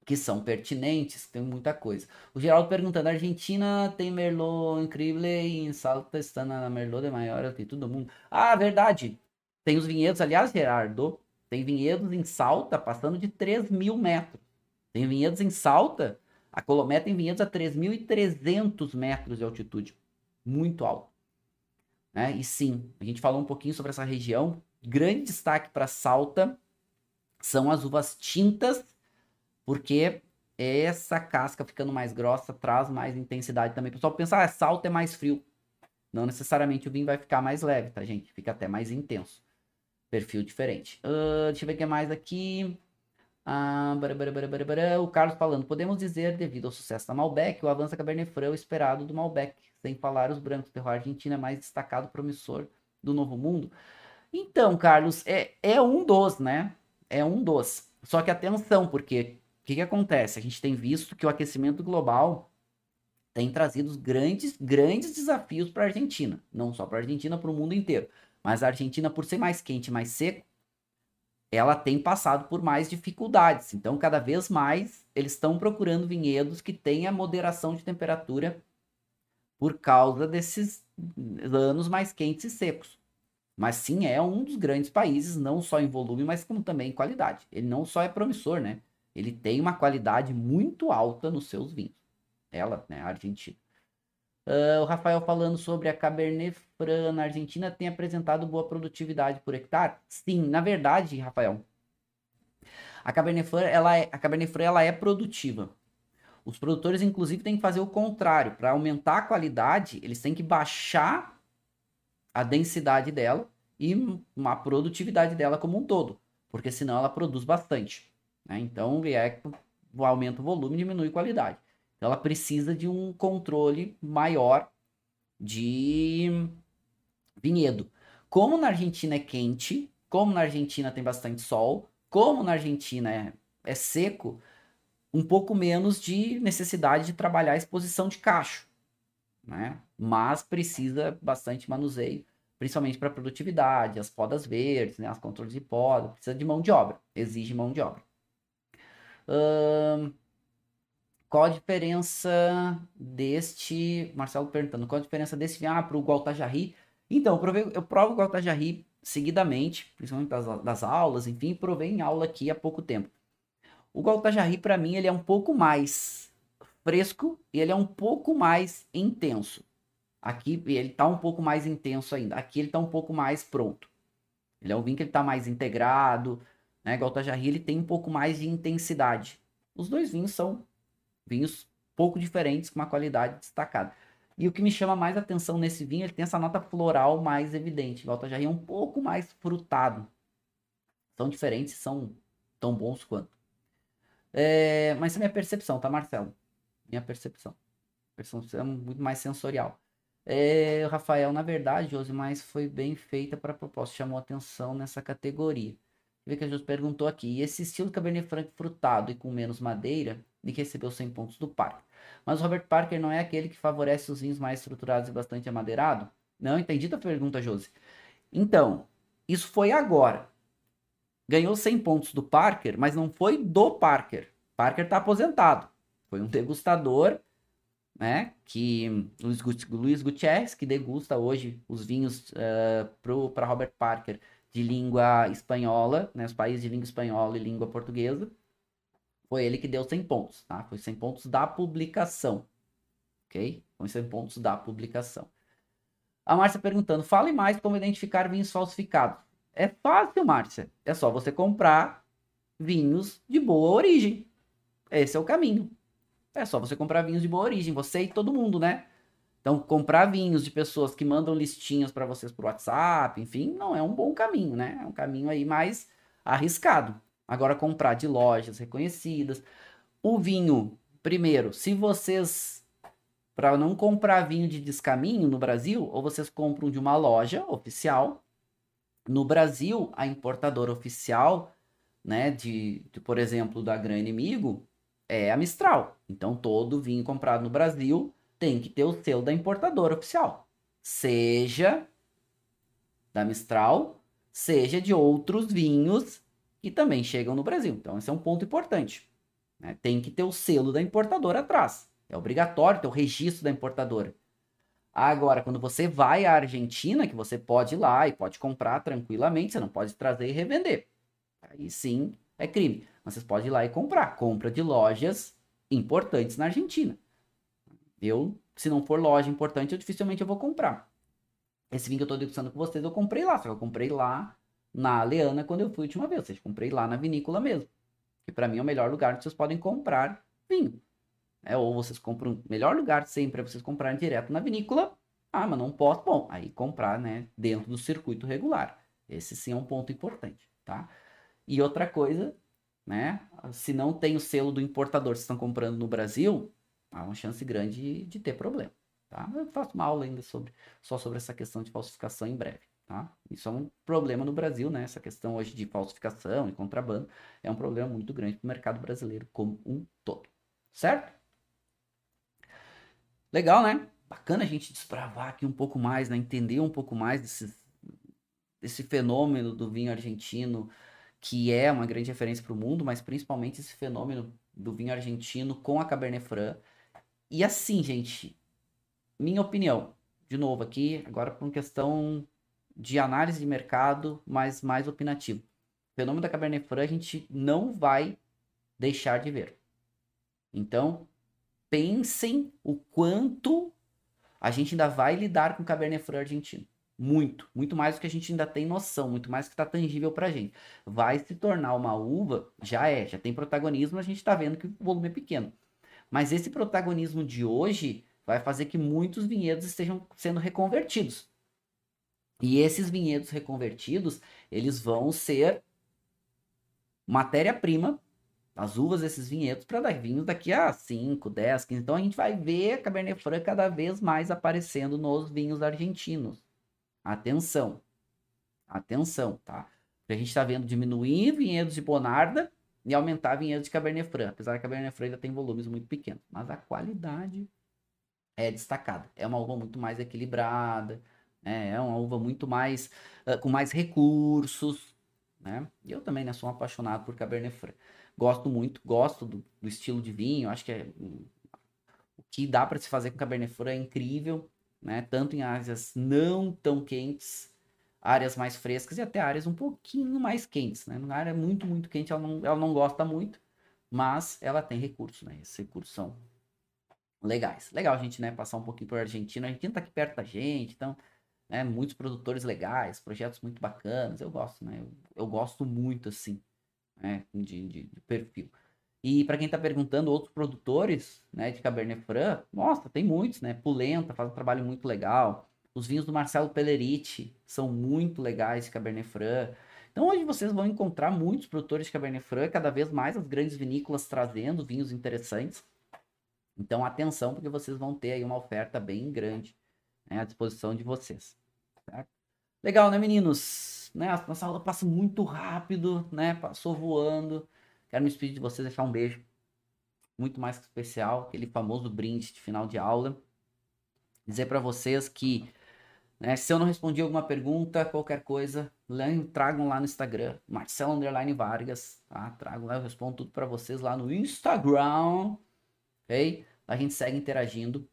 que são pertinentes, tem muita coisa. O Geraldo perguntando, a Argentina tem Merlot incrível e em Salta está na Merlot de maior que todo mundo. Ah, verdade. Tem os vinhedos, aliás, Gerardo, tem vinhedos em Salta passando de 3.000 metros. Tem vinhedos em Salta, a Colomé tem vinhedos a 3.300 metros de altitude. Muito alto. Né? E sim, a gente falou um pouquinho sobre essa região. Grande destaque para Salta são as uvas tintas, porque essa casca ficando mais grossa traz mais intensidade também. O pessoal pensa, Salta é mais frio. Não necessariamente o vinho vai ficar mais leve, tá, gente? Fica até mais intenso. Perfil diferente. Deixa eu ver o que mais aqui. O Carlos falando, podemos dizer, devido ao sucesso da Malbec, o avanço da Cabernet Franc é o esperado do Malbec, sem falar os brancos, terroir argentino é mais destacado, promissor do Novo Mundo. Então, Carlos, é um dos, né? É um dos. Só que atenção, porque o que acontece? A gente tem visto que o aquecimento global tem trazido grandes desafios para a Argentina. Não só para a Argentina, para o mundo inteiro. Mas a Argentina, por ser mais quente, mais seco, ela tem passado por mais dificuldades. Então, cada vez mais, eles estão procurando vinhedos que tenham moderação de temperatura por causa desses anos mais quentes e secos. Mas sim, é um dos grandes países, não só em volume, mas como também em qualidade. Ele não só é promissor, né? Ele tem uma qualidade muito alta nos seus vinhos. Ela, né, a Argentina. O Rafael falando sobre a Cabernet Franc na Argentina tem apresentado boa produtividade por hectare? Sim, na verdade, Rafael, a Cabernet Franc, ela é produtiva. Os produtores, inclusive, têm que fazer o contrário. Para aumentar a qualidade, eles têm que baixar a densidade dela e a produtividade dela como um todo. Porque senão ela produz bastante. Né? Então, aumenta o volume e diminui a qualidade. Então, ela precisa de um controle maior de vinhedo. Como na Argentina é quente, como na Argentina tem bastante sol, como na Argentina é seco, um pouco menos de necessidade de trabalhar a exposição de cacho, né? Mas precisa bastante manuseio, principalmente para produtividade, as podas verdes, né? As controles de poda, precisa de mão de obra, exige mão de obra. Qual a diferença deste... Marcelo perguntando, qual a diferença desse vinho para o Gualtajarri? Então, eu provo o Gualtajarri seguidamente, principalmente das aulas, enfim, provei em aula aqui há pouco tempo. O Gualtajarri, para mim, ele é um pouco mais fresco e ele é um pouco mais intenso. Aqui ele tá um pouco mais intenso ainda. Aqui ele tá um pouco mais pronto. Ele é um vinho que ele tá mais integrado, né? Gualtajarri, ele tem um pouco mais de intensidade. Os dois vinhos são vinhos pouco diferentes, com uma qualidade destacada. E o que me chama mais atenção nesse vinho, ele tem essa nota floral mais evidente. O Gualtajarri é um pouco mais frutado. São diferentes, são tão bons quanto. Mas essa é minha percepção, tá, Marcelo? Minha percepção. Percepção muito mais sensorial. Rafael, na verdade, Josi, mas foi bem feita para a proposta. Chamou atenção nessa categoria. Vê que a Josi perguntou aqui. E esse estilo Cabernet Franc frutado e com menos madeira, de que recebeu 100 pontos do Parker. Mas o Robert Parker não é aquele que favorece os vinhos mais estruturados e bastante amadeirado? Não, entendi a pergunta, Josi. Então, isso foi agora. Ganhou 100 pontos do Parker, mas não foi do Parker. Parker tá aposentado. Foi um degustador, né? Que Luiz Gutierrez, que degusta hoje os vinhos para Robert Parker de língua espanhola, né? Os países de língua espanhola e língua portuguesa. Foi ele que deu 100 pontos, tá? Foi 100 pontos da publicação, ok? Foi 100 pontos da publicação. A Márcia perguntando, fale mais como identificar vinhos falsificados. É fácil, Márcia. É só você comprar vinhos de boa origem. Esse é o caminho. É só você comprar vinhos de boa origem, você e todo mundo, né? Então, comprar vinhos de pessoas que mandam listinhas para vocês por WhatsApp, enfim, não é um bom caminho, né? É um caminho aí mais arriscado. Agora, comprar de lojas reconhecidas. O vinho, primeiro, se vocês, para não comprar vinho de descaminho no Brasil, ou vocês compram de uma loja oficial. No Brasil, a importadora oficial, né, por exemplo, da Gran Inimigo, é a Mistral. Então, todo vinho comprado no Brasil tem que ter o selo da importadora oficial. Seja da Mistral, seja de outros vinhos que também chegam no Brasil. Então, esse é um ponto importante, né? Tem que ter o selo da importadora atrás. É obrigatório ter o registro da importadora. Agora, quando você vai à Argentina, que você pode ir lá e pode comprar tranquilamente, você não pode trazer e revender. Aí sim é crime. Mas vocês podem ir lá e comprar. Compra de lojas importantes na Argentina. Se não for loja importante, dificilmente eu vou comprar. Esse vinho que eu estou degustando com vocês, eu comprei lá. Só que eu comprei lá na Leana quando eu fui a última vez. Ou seja, comprei lá na vinícola mesmo. Que para mim é o melhor lugar onde vocês podem comprar vinho. Ou vocês compram, o melhor lugar sempre é vocês comprarem direto na vinícola. Ah, mas não posso. Bom, aí comprar, né, dentro do circuito regular. Esse sim é um ponto importante, tá? E outra coisa, né, se não tem o selo do importador, se estão comprando no Brasil, há uma chance grande de ter problema, tá? Eu faço uma aula ainda só sobre essa questão de falsificação em breve, tá? Isso é um problema no Brasil, né? Essa questão hoje de falsificação e contrabando é um problema muito grande para o mercado brasileiro como um todo, certo? Legal, né? Bacana a gente desbravar aqui um pouco mais, né? Entender um pouco mais desse fenômeno do vinho argentino, que é uma grande referência para o mundo, mas principalmente esse fenômeno do vinho argentino com a Cabernet Franc. E assim, gente, minha opinião, de novo aqui, agora por uma questão de análise de mercado, mas mais opinativo. O fenômeno da Cabernet Franc a gente não vai deixar de ver. Então, pensem o quanto a gente ainda vai lidar com o Cabernet Franc argentino. Muito, muito mais do que a gente ainda tem noção, muito mais do que está tangível para a gente. Vai se tornar uma uva, já tem protagonismo, a gente está vendo que o volume é pequeno. Mas esse protagonismo de hoje vai fazer que muitos vinhedos estejam sendo reconvertidos. E esses vinhedos reconvertidos, eles vão ser matéria-prima, as uvas desses vinhedos, para dar vinhos daqui a 5, 10, 15. Então a gente vai ver a Cabernet Franc cada vez mais aparecendo nos vinhos argentinos. Atenção, atenção, tá? Porque a gente está vendo diminuir vinhedos de Bonarda e aumentar vinhedos de Cabernet Franc. Apesar que a Cabernet Franc ainda tem volumes muito pequenos. Mas a qualidade é destacada. É uma uva muito mais equilibrada, né? É uma uva muito mais, com mais recursos, né? E eu também, né, sou um apaixonado por Cabernet Franc. Gosto muito, gosto do estilo de vinho. Acho que o que dá para se fazer com Cabernet Franc é incrível, né? Tanto em áreas não tão quentes, áreas mais frescas e até áreas um pouquinho mais quentes, né? Numa área muito, muito quente, ela não gosta muito, mas ela tem recursos, né? Esses recursos são legais. Legal a gente, né, passar um pouquinho por Argentina. A Argentina tá aqui perto da gente, então, né, muitos produtores legais, projetos muito bacanas. Eu gosto, né? Eu gosto muito, assim, né, de perfil. E para quem está perguntando, outros produtores, né, de Cabernet Franc, nossa, tem muitos, né? Polenta faz um trabalho muito legal. Os vinhos do Marcelo Pelleriti são muito legais de Cabernet Franc. Então hoje vocês vão encontrar muitos produtores de Cabernet Franc, cada vez mais as grandes vinícolas trazendo vinhos interessantes. Então atenção, porque vocês vão ter aí uma oferta bem grande, né, à disposição de vocês. Certo? Legal, né, meninos? Né, a nossa aula passa muito rápido, né? Passou voando. Quero me despedir de vocês, deixar um beijo muito mais que especial, aquele famoso brinde de final de aula. Dizer para vocês que né? Se eu não respondi alguma pergunta, qualquer coisa, tragam lá no Instagram, Marcelo_Vargas, tá? Tragam lá, eu respondo tudo para vocês lá no Instagram, ok? A gente segue interagindo.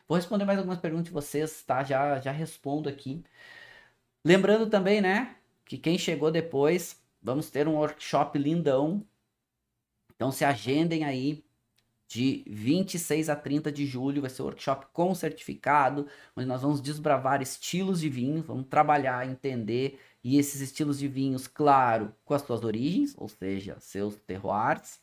Vou responder mais algumas perguntas de vocês, tá? Já respondo aqui. Lembrando também, né, que quem chegou depois, vamos ter um workshop lindão. Então se agendem aí, de 26 a 30 de julho, vai ser um workshop com certificado, onde nós vamos desbravar estilos de vinho, vamos trabalhar, entender, e esses estilos de vinhos, claro, com as suas origens, ou seja, seus terroirs,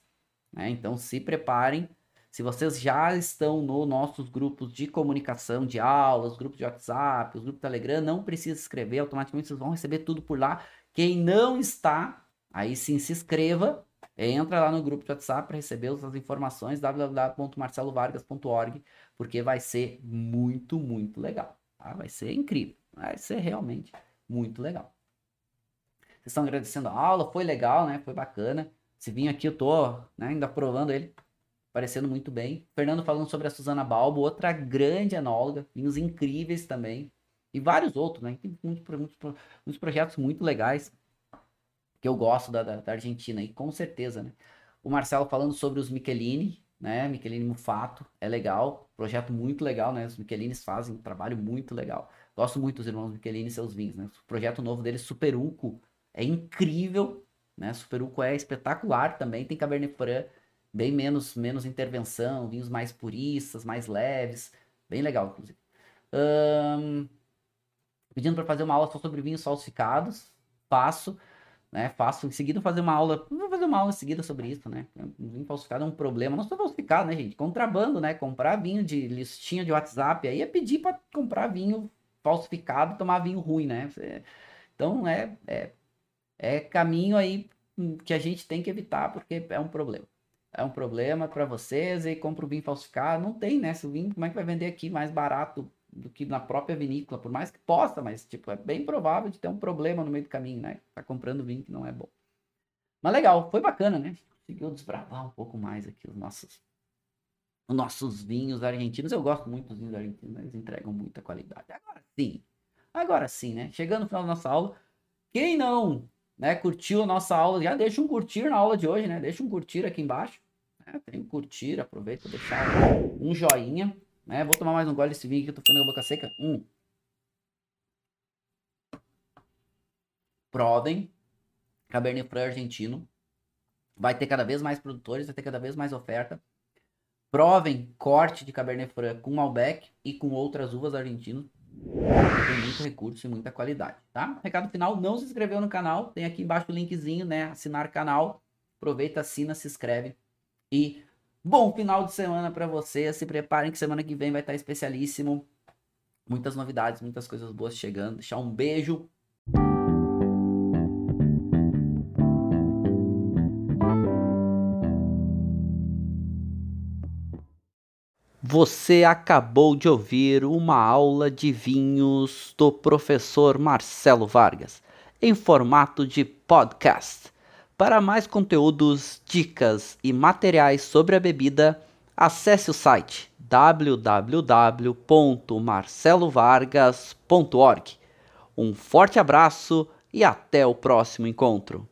né? Então se preparem. Se vocês já estão nos nossos grupos de comunicação, de aulas, grupos de WhatsApp, os grupos de Telegram, não precisa se inscrever, automaticamente vocês vão receber tudo por lá. Quem não está, aí sim se inscreva, entra lá no grupo de WhatsApp para receber as informações, www.marcelovargas.org, porque vai ser muito, muito legal. Tá? Vai ser incrível, vai ser realmente muito legal. Vocês estão agradecendo a aula, foi legal, né? Foi bacana. Esse vinho aqui eu tô, né, ainda provando ele, parecendo muito bem. Fernando falando sobre a Suzana Balbo, outra grande enóloga, vinhos incríveis também. E vários outros, né? Tem muitos projetos muito legais que eu gosto da Argentina, e com certeza, né? O Marcelo falando sobre os Michelini, né? Michelini Mufato, é legal, projeto muito legal, né? Os Michelinis fazem um trabalho muito legal. Gosto muito dos irmãos Michelini e seus vinhos, né? O projeto novo deles, Superuco, é incrível, né? Superuco é espetacular também, tem Cabernet Franc, bem menos intervenção, vinhos mais puristas, mais leves, bem legal, inclusive. Pedindo para fazer uma aula só sobre vinhos falsificados, faço, né? Faço em seguida fazer uma aula, vou fazer uma aula em seguida sobre isso, né? Vinho falsificado é um problema, não só falsificado, né, gente? Contrabando, né? Comprar vinho de listinha de WhatsApp aí é pedir para comprar vinho falsificado, tomar vinho ruim, né? Então é caminho aí que a gente tem que evitar porque é um problema. É um problema para vocês e compra o vinho falsificado, não tem, né? Se o vinho, como é que vai vender aqui mais barato do que na própria vinícola, por mais que possa, mas tipo, é bem provável de ter um problema no meio do caminho, né? Tá comprando vinho que não é bom. Mas legal, foi bacana, né? Conseguiu desbravar um pouco mais aqui os nossos vinhos argentinos. Eu gosto muito dos vinhos argentinos, eles entregam muita qualidade. Agora sim, né? Chegando no final da nossa aula, quem não, né, curtiu a nossa aula, já deixa um curtir na aula de hoje, né? Deixa um curtir aqui embaixo. Tem um curtir, aproveita para deixar um joinha. Né? Vou tomar mais um gole desse vinho que eu tô ficando com a boca seca. Provem. Cabernet Franc argentino. Vai ter cada vez mais produtores, vai ter cada vez mais oferta. Provem corte de Cabernet Franc com Malbec e com outras uvas argentinas. Tem muito recurso e muita qualidade, tá? Recado final, não se inscreveu no canal, tem aqui embaixo o linkzinho, né? Assinar canal. Aproveita, assina, se inscreve. E bom final de semana para você. Se preparem que semana que vem vai estar especialíssimo. Muitas novidades, muitas coisas boas chegando. Deixar um beijo. Você acabou de ouvir uma aula de vinhos do professor Marcelo Vargas, em formato de podcast. Para mais conteúdos, dicas e materiais sobre a bebida, acesse o site www.marcelovargas.org. Um forte abraço e até o próximo encontro.